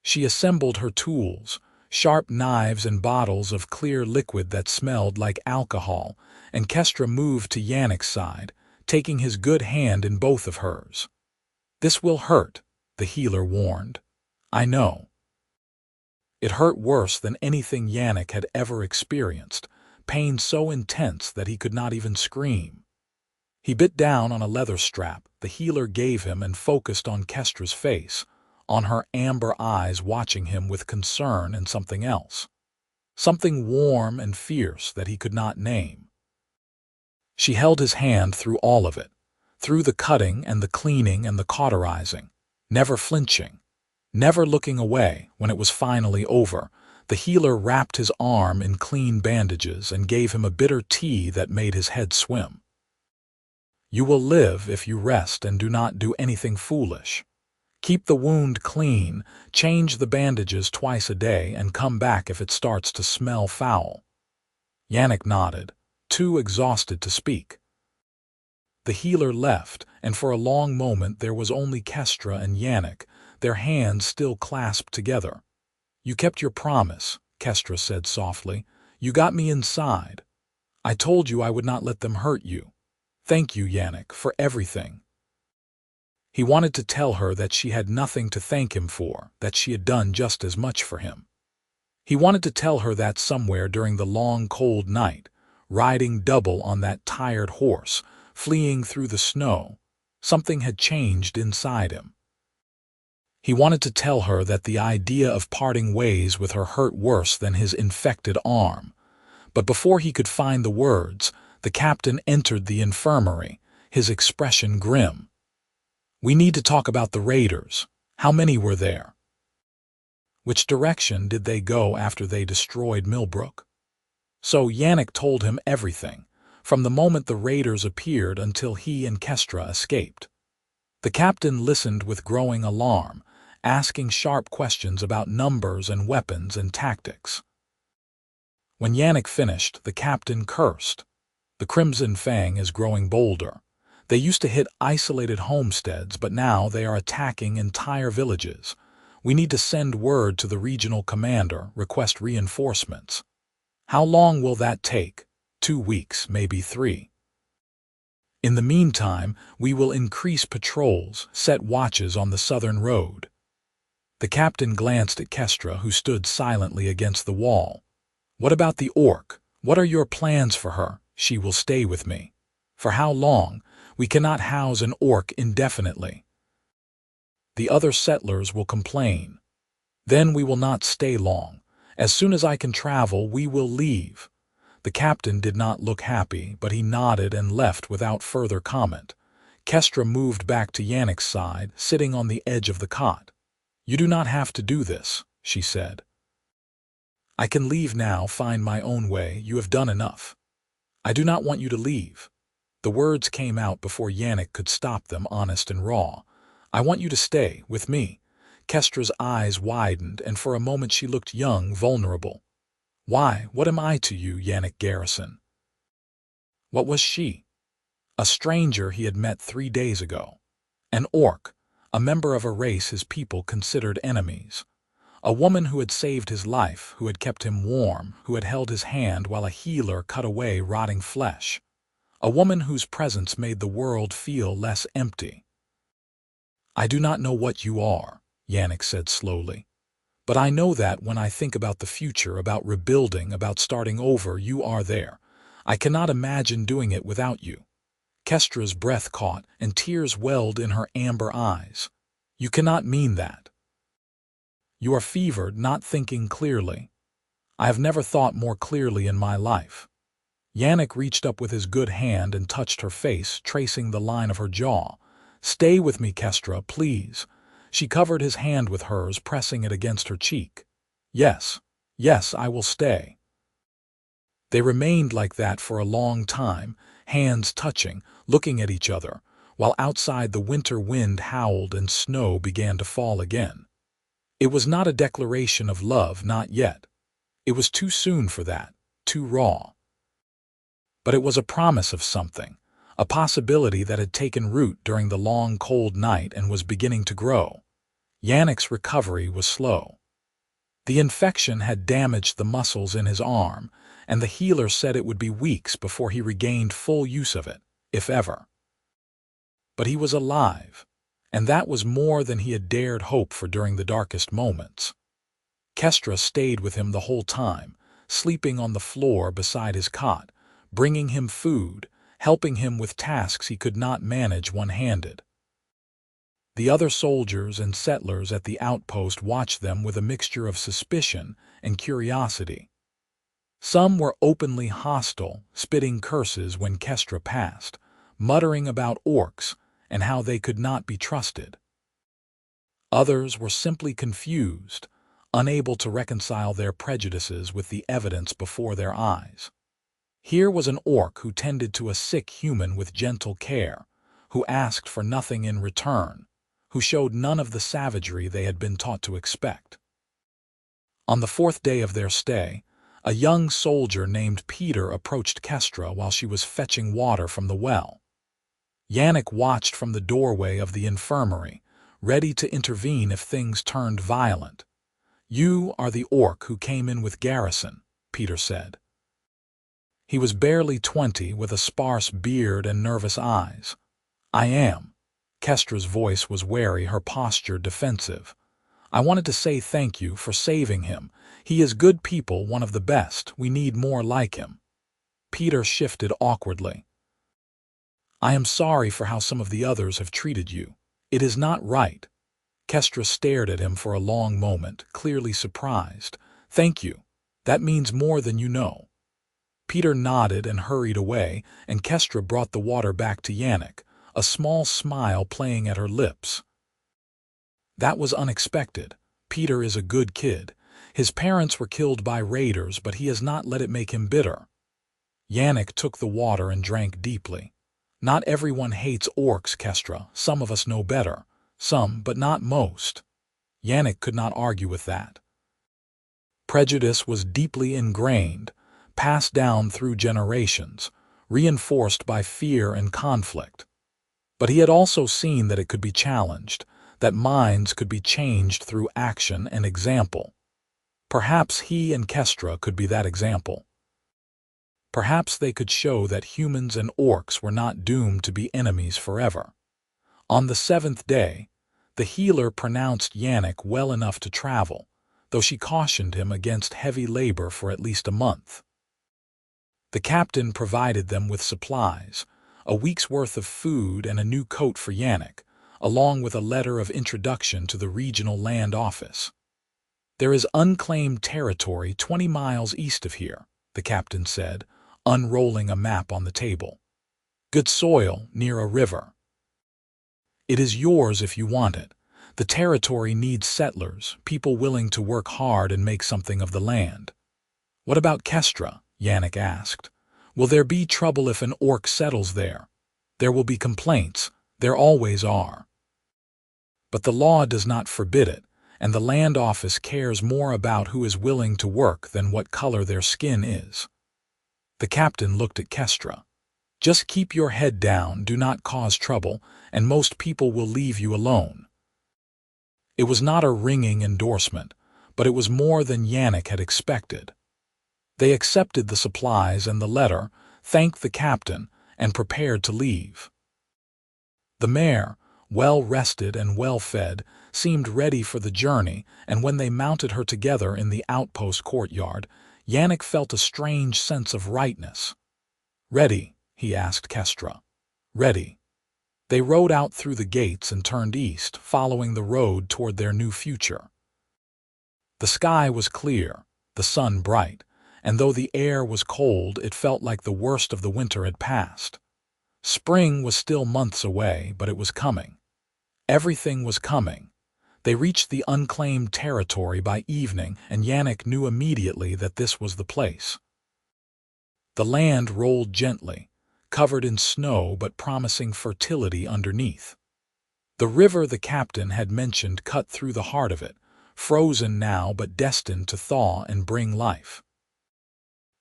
She assembled her tools, sharp knives and bottles of clear liquid that smelled like alcohol, and Kestra moved to Yannick's side, taking his good hand in both of hers. "This will hurt," the healer warned. "I know." It hurt worse than anything Yannick had ever experienced, pain so intense that he could not even scream. He bit down on a leather strap the healer gave him and focused on Kestra's face, on her amber eyes watching him with concern and something else. Something warm and fierce that he could not name. She held his hand through all of it, through the cutting and the cleaning and the cauterizing, never flinching, never looking away. When it was finally over, the healer wrapped his arm in clean bandages and gave him a bitter tea that made his head swim. "You will live if you rest and do not do anything foolish. Keep the wound clean, change the bandages twice a day, and come back if it starts to smell foul." Yannick nodded, too exhausted to speak. The healer left, and for a long moment there was only Kestra and Yannick, their hands still clasped together. "You kept your promise," Kestra said softly. "You got me inside. I told you I would not let them hurt you. Thank you, Yannick, for everything." He wanted to tell her that she had nothing to thank him for, that she had done just as much for him. He wanted to tell her that somewhere during the long, cold night, riding double on that tired horse, fleeing through the snow, something had changed inside him. He wanted to tell her that the idea of parting ways with her hurt worse than his infected arm. But before he could find the words, the captain entered the infirmary, his expression grim. "We need to talk about the raiders. How many were there? Which direction did they go after they destroyed Millbrook?" So Yannick told him everything, from the moment the raiders appeared until he and Kestra escaped. The captain listened with growing alarm, asking sharp questions about numbers and weapons and tactics. When Yannick finished, the captain cursed. "The Crimson Fang is growing bolder. They used to hit isolated homesteads, but now they are attacking entire villages. We need to send word to the regional commander, request reinforcements." "How long will that take?" 2 weeks, maybe 3. "In the meantime, we will increase patrols, set watches on the southern road." The captain glanced at Kestra, who stood silently against the wall. "What about the orc? What are your plans for her?" "She will stay with me." "For how long? We cannot house an orc indefinitely. The other settlers will complain. Then we will not stay long. As soon as I can travel, we will leave." The captain did not look happy, but he nodded and left without further comment. Kestra moved back to Yannick's side, sitting on the edge of the cot. "You do not have to do this," she said. "I can leave now, find my own way. You have done enough." "I do not want you to leave." The words came out before Yannick could stop them, honest and raw. "I want you to stay with me." Kestra's eyes widened, and for a moment she looked young, vulnerable. "Why, what am I to you, Yannick Garrison?" What was she? A stranger he had met 3 days ago. An orc, a member of a race his people considered enemies. A woman who had saved his life, who had kept him warm, who had held his hand while a healer cut away rotting flesh. A woman whose presence made the world feel less empty. "I do not know what you are," Yannick said slowly. "But I know that when I think about the future, about rebuilding, about starting over, you are there. I cannot imagine doing it without you." Kestra's breath caught, and tears welled in her amber eyes. "You cannot mean that." "You are fevered, not thinking clearly." "I have never thought more clearly in my life." Yannick reached up with his good hand and touched her face, tracing the line of her jaw. "Stay with me, Kestra, please." She covered his hand with hers, pressing it against her cheek. "Yes, yes, I will stay." They remained like that for a long time, hands touching, looking at each other, while outside the winter wind howled and snow began to fall again. It was not a declaration of love, not yet. It was too soon for that, too raw. But it was a promise of something, a possibility that had taken root during the long, cold night and was beginning to grow. Yannick's recovery was slow. The infection had damaged the muscles in his arm, and the healer said it would be weeks before he regained full use of it, if ever. But he was alive, and that was more than he had dared hope for during the darkest moments. Kestra stayed with him the whole time, sleeping on the floor beside his cot, bringing him food, helping him with tasks he could not manage one-handed. The other soldiers and settlers at the outpost watched them with a mixture of suspicion and curiosity. Some were openly hostile, spitting curses when Kestra passed, muttering about orcs and how they could not be trusted. Others were simply confused, unable to reconcile their prejudices with the evidence before their eyes. Here was an orc who tended to a sick human with gentle care, who asked for nothing in return, who showed none of the savagery they had been taught to expect. On the fourth day of their stay, a young soldier named Peter approached Kestra while she was fetching water from the well. Yannick watched from the doorway of the infirmary, ready to intervene if things turned violent. "You are the orc who came in with Garrison," Peter said. He was barely 20, with a sparse beard and nervous eyes. "I am." Kestra's voice was wary, her posture defensive. "I wanted to say thank you for saving him. He is good people, one of the best. We need more like him." Peter shifted awkwardly. "I am sorry for how some of the others have treated you. It is not right." Kestra stared at him for a long moment, clearly surprised. "Thank you. That means more than you know." Peter nodded and hurried away, and Kestra brought the water back to Yannick, a small smile playing at her lips. "That was unexpected. Peter is a good kid. His parents were killed by raiders, but he has not let it make him bitter." Yannick took the water and drank deeply. "Not everyone hates orcs, Kestra. Some of us know better. Some, but not most." Yannick could not argue with that. Prejudice was deeply ingrained, passed down through generations, reinforced by fear and conflict. But he had also seen that it could be challenged, that minds could be changed through action and example. Perhaps he and Kestra could be that example. Perhaps they could show that humans and orcs were not doomed to be enemies forever. On the seventh day, the healer pronounced Yannick well enough to travel, though she cautioned him against heavy labor for at least a month. The captain provided them with supplies, a week's worth of food and a new coat for Yannick, along with a letter of introduction to the regional land office. "There is unclaimed territory 20 miles east of here," the captain said, unrolling a map on the table. "Good soil near a river. It is yours if you want it. The territory needs settlers, people willing to work hard and make something of the land." "What about Kestra?" Yannick asked. "Will there be trouble if an orc settles there?" "There will be complaints. There always are. But the law does not forbid it, and the land office cares more about who is willing to work than what color their skin is." The captain looked at Kestra. "Just keep your head down, do not cause trouble, and most people will leave you alone." It was not a ringing endorsement, but it was more than Yannick had expected. They accepted the supplies and the letter, thanked the captain, and prepared to leave. The mare, well-rested and well-fed, seemed ready for the journey, and when they mounted her together in the outpost courtyard, Yannick felt a strange sense of rightness. "Ready?" he asked Kestra. "Ready." They rode out through the gates and turned east, following the road toward their new future. The sky was clear, the sun bright, and though the air was cold, it felt like the worst of the winter had passed. Spring was still months away, but it was coming. Everything was coming. They reached the unclaimed territory by evening, and Yannick knew immediately that this was the place. The land rolled gently, covered in snow but promising fertility underneath. The river the captain had mentioned cut through the heart of it, frozen now but destined to thaw and bring life.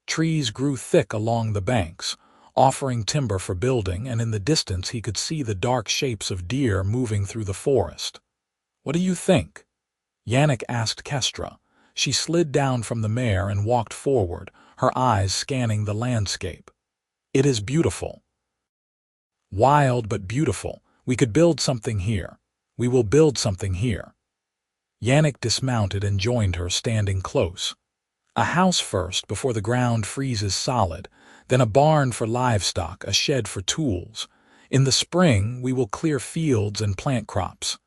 Trees grew thick along the banks, offering timber for building, and in the distance he could see the dark shapes of deer moving through the forest. "What do you think?" Yannick asked Kestra. She slid down from the mare and walked forward, her eyes scanning the landscape. "It is beautiful. Wild but beautiful. We could build something here. We will build something here." Yannick dismounted and joined her, standing close. "A house first before the ground freezes solid, then a barn for livestock, a shed for tools. In the spring we will clear fields and plant crops.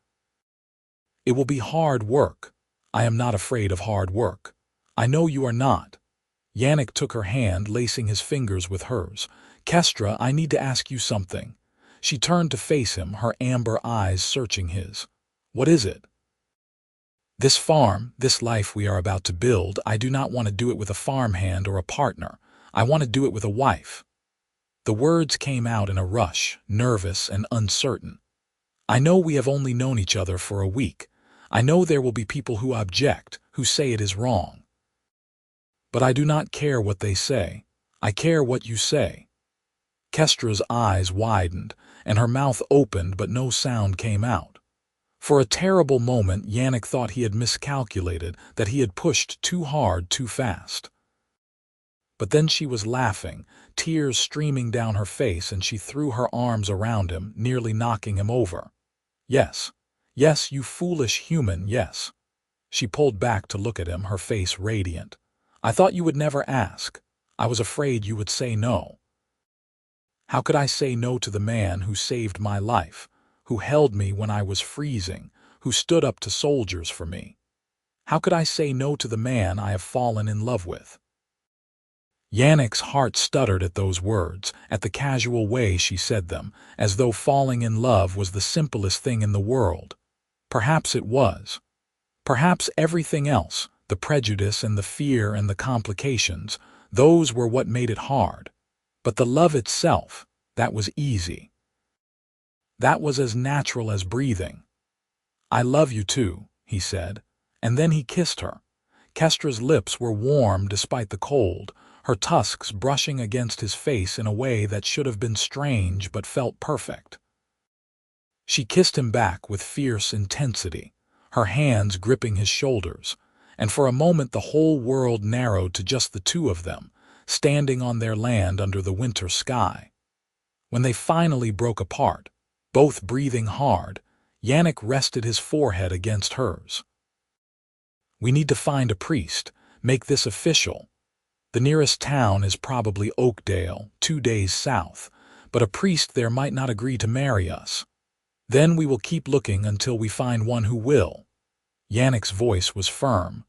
It will be hard work. I am not afraid of hard work. I know you are not." Yannick took her hand, lacing his fingers with hers. "Kestra, I need to ask you something." She turned to face him, her amber eyes searching his. "What is it?" "This farm, this life we are about to build, I do not want to do it with a farmhand or a partner. I want to do it with a wife." The words came out in a rush, nervous and uncertain. "I know we have only known each other for a week. I know there will be people who object, who say it is wrong. But I do not care what they say. I care what you say." Kestra's eyes widened, and her mouth opened, but no sound came out. For a terrible moment Yannick thought he had miscalculated, that he had pushed too hard too fast. But then she was laughing, tears streaming down her face, and she threw her arms around him, nearly knocking him over. "Yes, yes, you foolish human, yes." She pulled back to look at him, her face radiant. "I thought you would never ask. I was afraid you would say no." "How could I say no to the man who saved my life, who held me when I was freezing, who stood up to soldiers for me? How could I say no to the man I have fallen in love with?" Yannick's heart stuttered at those words, at the casual way she said them, as though falling in love was the simplest thing in the world. Perhaps it was. Perhaps everything else, the prejudice and the fear and the complications, those were what made it hard. But the love itself, that was easy. That was as natural as breathing. "I love you too," he said, and then he kissed her. Kestra's lips were warm despite the cold, her tusks brushing against his face in a way that should have been strange but felt perfect. She kissed him back with fierce intensity, her hands gripping his shoulders, and for a moment the whole world narrowed to just the two of them, standing on their land under the winter sky. When they finally broke apart, both breathing hard, Yannick rested his forehead against hers. "We need to find a priest, make this official. The nearest town is probably Oakdale, 2 days south, but a priest there might not agree to marry us. Then we will keep looking until we find one who will." Yannick's voice was firm.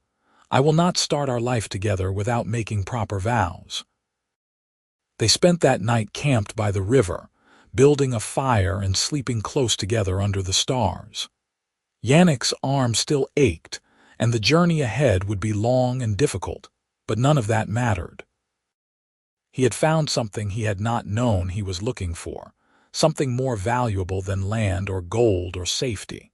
"I will not start our life together without making proper vows." They spent that night camped by the river, building a fire and sleeping close together under the stars. Yannick's arm still ached, and the journey ahead would be long and difficult, but none of that mattered. He had found something he had not known he was looking for, something more valuable than land or gold or safety.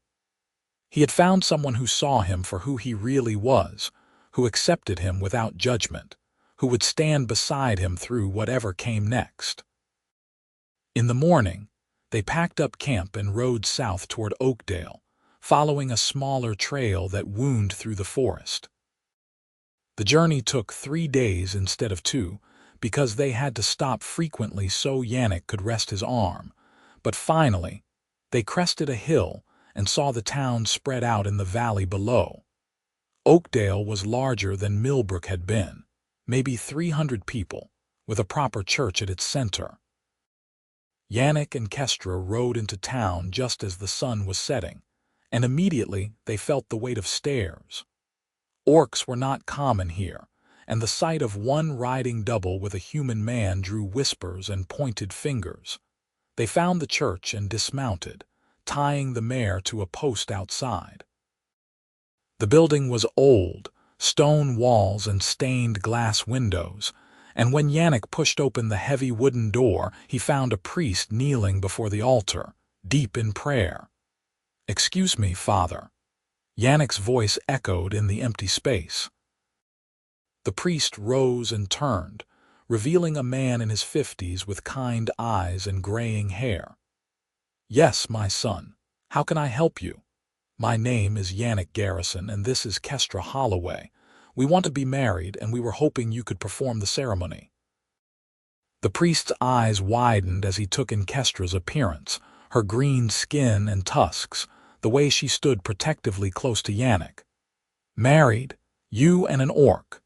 He had found someone who saw him for who he really was, who accepted him without judgment, who would stand beside him through whatever came next. In the morning, they packed up camp and rode south toward Oakdale, following a smaller trail that wound through the forest. The journey took 3 days instead of 2, because they had to stop frequently so Yannick could rest his arm, but finally, they crested a hill and saw the town spread out in the valley below. Oakdale was larger than Millbrook had been, maybe 300 people, with a proper church at its center. Yannick and Kestra rode into town just as the sun was setting, and immediately they felt the weight of stares. Orcs were not common here, and the sight of one riding double with a human man drew whispers and pointed fingers. They found the church and dismounted, tying the mare to a post outside. The building was old, stone walls and stained glass windows, and when Yannick pushed open the heavy wooden door, he found a priest kneeling before the altar, deep in prayer. "Excuse me, Father." Yannick's voice echoed in the empty space. The priest rose and turned, revealing a man in his 50s with kind eyes and graying hair. "Yes, my son. How can I help you?" "My name is Yannick Garrison, and this is Kestra Holloway. We want to be married, and we were hoping you could perform the ceremony." The priest's eyes widened as he took in Kestra's appearance, her green skin and tusks, the way she stood protectively close to Yannick. "Married? You and an orc?"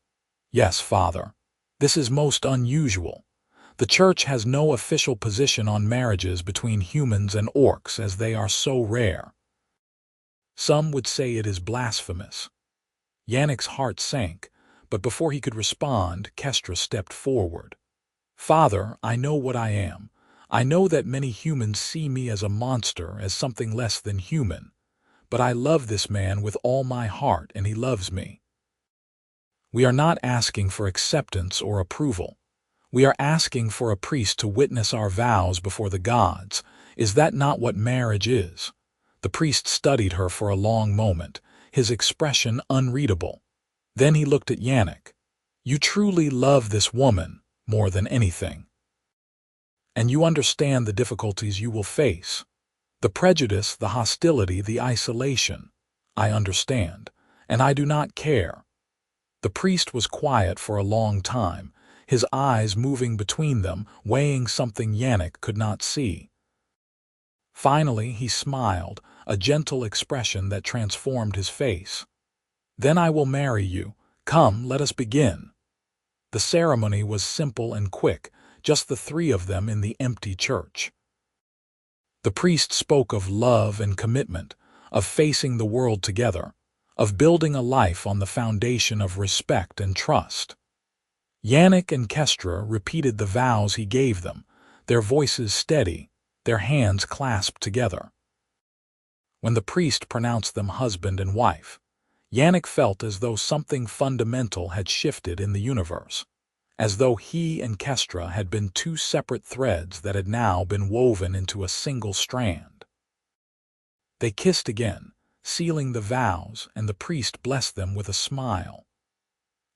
"Yes, father. This is most unusual. The church has no official position on marriages between humans and orcs, as they are so rare. Some would say it is blasphemous." Yannick's heart sank, but before he could respond, Kestra stepped forward. "Father, I know what I am. I know that many humans see me as a monster, as something less than human. But I love this man with all my heart, and he loves me. We are not asking for acceptance or approval. We are asking for a priest to witness our vows before the gods. Is that not what marriage is?" The priest studied her for a long moment, his expression unreadable. Then he looked at Yannick. "You truly love this woman more than anything. And you understand the difficulties you will face. The prejudice, the hostility, the isolation. I understand, and I do not care." The priest was quiet for a long time, his eyes moving between them, weighing something Yannick could not see. Finally, he smiled, a gentle expression that transformed his face. "Then I will marry you. Come, let us begin." The ceremony was simple and quick, just the three of them in the empty church. The priest spoke of love and commitment, of facing the world together, of building a life on the foundation of respect and trust. Yannick and Kestra repeated the vows he gave them, their voices steady, their hands clasped together. When the priest pronounced them husband and wife, Yannick felt as though something fundamental had shifted in the universe, as though he and Kestra had been two separate threads that had now been woven into a single strand. They kissed again, sealing the vows, and the priest blessed them with a smile.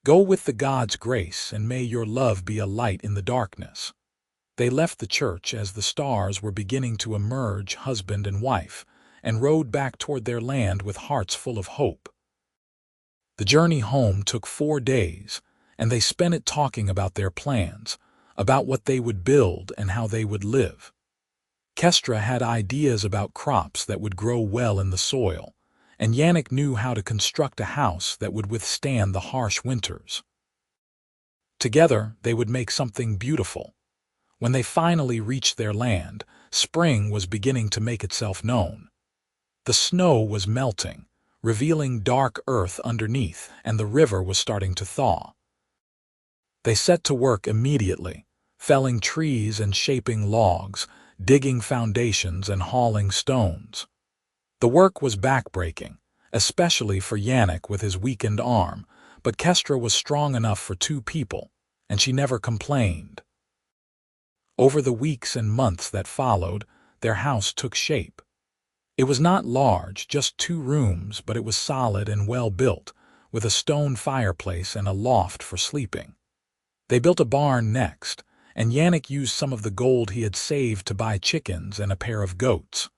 "Go with the God's grace, and may your love be a light in the darkness." They left the church as the stars were beginning to emerge, husband and wife, and rode back toward their land with hearts full of hope. The journey home took 4 days, and they spent it talking about their plans, about what they would build and how they would live. Kestra had ideas about crops that would grow well in the soil, and Yannick knew how to construct a house that would withstand the harsh winters. Together, they would make something beautiful. When they finally reached their land, spring was beginning to make itself known. The snow was melting, revealing dark earth underneath, and the river was starting to thaw. They set to work immediately, felling trees and shaping logs, digging foundations and hauling stones. The work was backbreaking, especially for Yannick with his weakened arm, but Kestra was strong enough for 2 people, and she never complained. Over the weeks and months that followed, their house took shape. It was not large, just 2 rooms, but it was solid and well built, with a stone fireplace and a loft for sleeping. They built a barn next, and Yannick used some of the gold he had saved to buy chickens and a pair of goats.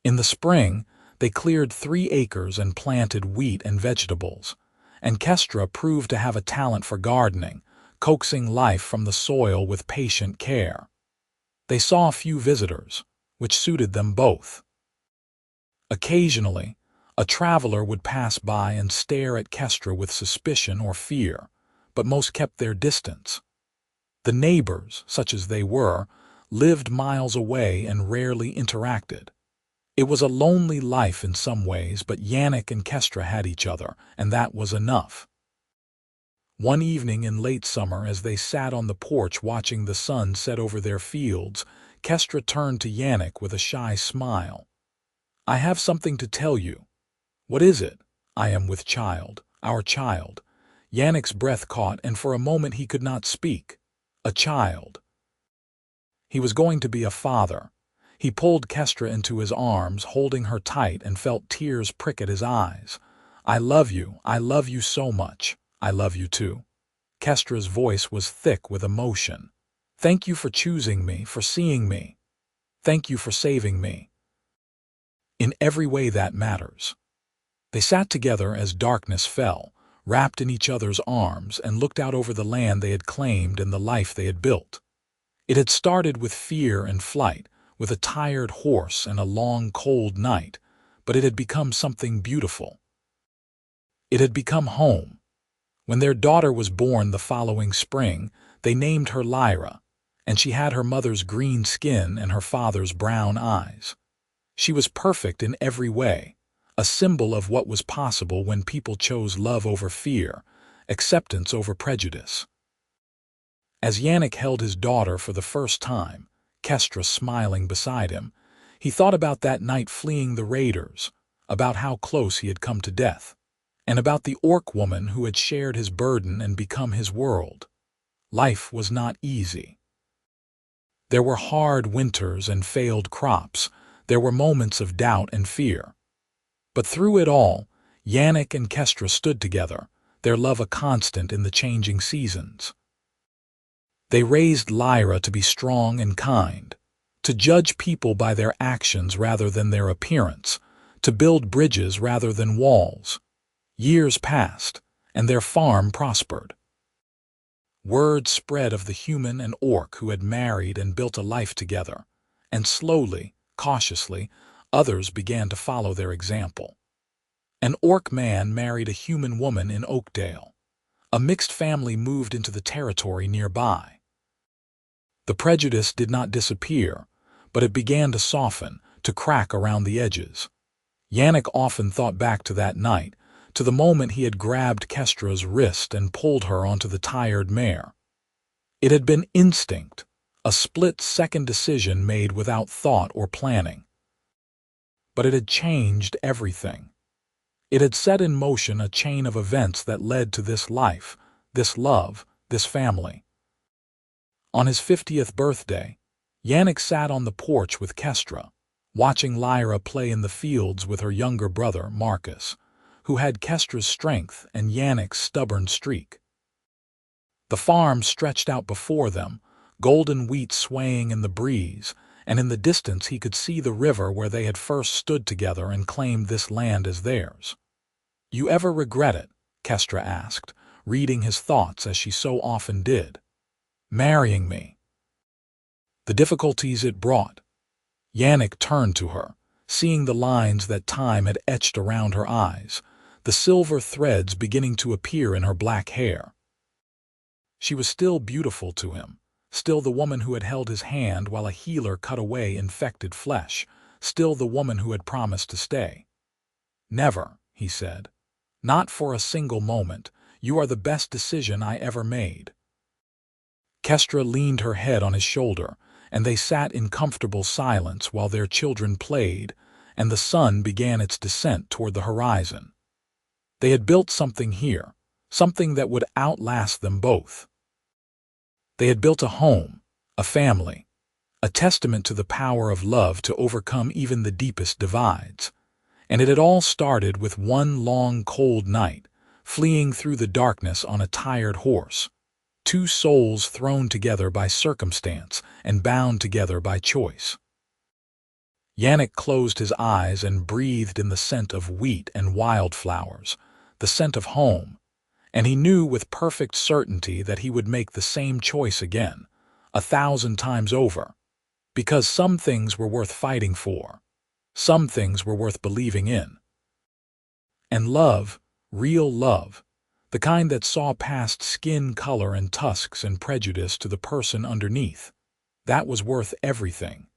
In the spring, they cleared 3 acres and planted wheat and vegetables, and Kestra proved to have a talent for gardening, coaxing life from the soil with patient care. They saw few visitors, which suited them both. Occasionally, a traveler would pass by and stare at Kestra with suspicion or fear, but most kept their distance. The neighbors, such as they were, lived miles away and rarely interacted. It was a lonely life in some ways, but Yannick and Kestra had each other, and that was enough. One evening in late summer, as they sat on the porch watching the sun set over their fields, Kestra turned to Yannick with a shy smile. "I have something to tell you." "What is it?" "I am with child, our child." Yannick's breath caught, and for a moment he could not speak. A child. He was going to be a father. He pulled Kestra into his arms, holding her tight, and felt tears prick at his eyes. I love you so much. I love you too. Kestra's voice was thick with emotion. Thank you for choosing me, for seeing me. Thank you for saving me. In every way that matters. They sat together as darkness fell, wrapped in each other's arms, and looked out over the land they had claimed and the life they had built. It had started with fear and flight, with a tired horse and a long, cold night, but it had become something beautiful. It had become home. When their daughter was born the following spring, they named her Lyra, and she had her mother's green skin and her father's brown eyes. She was perfect in every way, a symbol of what was possible when people chose love over fear, acceptance over prejudice. As Yannick held his daughter for the first time, Kestra smiling beside him, he thought about that night fleeing the raiders, about how close he had come to death, and about the orc woman who had shared his burden and become his world. Life was not easy. There were hard winters and failed crops. There were moments of doubt and fear. But through it all, Yannick and Kestra stood together, their love a constant in the changing seasons. They raised Lyra to be strong and kind, to judge people by their actions rather than their appearance, to build bridges rather than walls. Years passed, and their farm prospered. Word spread of the human and orc who had married and built a life together, and slowly, cautiously, others began to follow their example. An orc man married a human woman in Oakdale. A mixed family moved into the territory nearby. The prejudice did not disappear, but it began to soften, to crack around the edges. Yannick often thought back to that night, to the moment he had grabbed Kestra's wrist and pulled her onto the tired mare. It had been instinct, a split-second decision made without thought or planning. But it had changed everything. It had set in motion a chain of events that led to this life, this love, this family. On his 50th birthday, Yannick sat on the porch with Kestra, watching Lyra play in the fields with her younger brother, Marcus, who had Kestra's strength and Yannick's stubborn streak. The farm stretched out before them, golden wheat swaying in the breeze, and in the distance he could see the river where they had first stood together and claimed this land as theirs. You ever regret it? Kestra asked, reading his thoughts as she so often did. Marrying me. The difficulties it brought. Yannick turned to her, seeing the lines that time had etched around her eyes, the silver threads beginning to appear in her black hair. She was still beautiful to him, still the woman who had held his hand while a healer cut away infected flesh, still the woman who had promised to stay. Never, he said. Not for a single moment. You are the best decision I ever made. Kestra leaned her head on his shoulder, and they sat in comfortable silence while their children played, and the sun began its descent toward the horizon. They had built something here, something that would outlast them both. They had built a home, a family, a testament to the power of love to overcome even the deepest divides. And it had all started with one long, cold night, fleeing through the darkness on a tired horse. Two souls thrown together by circumstance and bound together by choice. Yannick closed his eyes and breathed in the scent of wheat and wildflowers, the scent of home, and he knew with perfect certainty that he would make the same choice again, 1,000 times over, because some things were worth fighting for, some things were worth believing in. And love, real love, the kind that saw past skin color and tusks and prejudice to the person underneath, that was worth everything.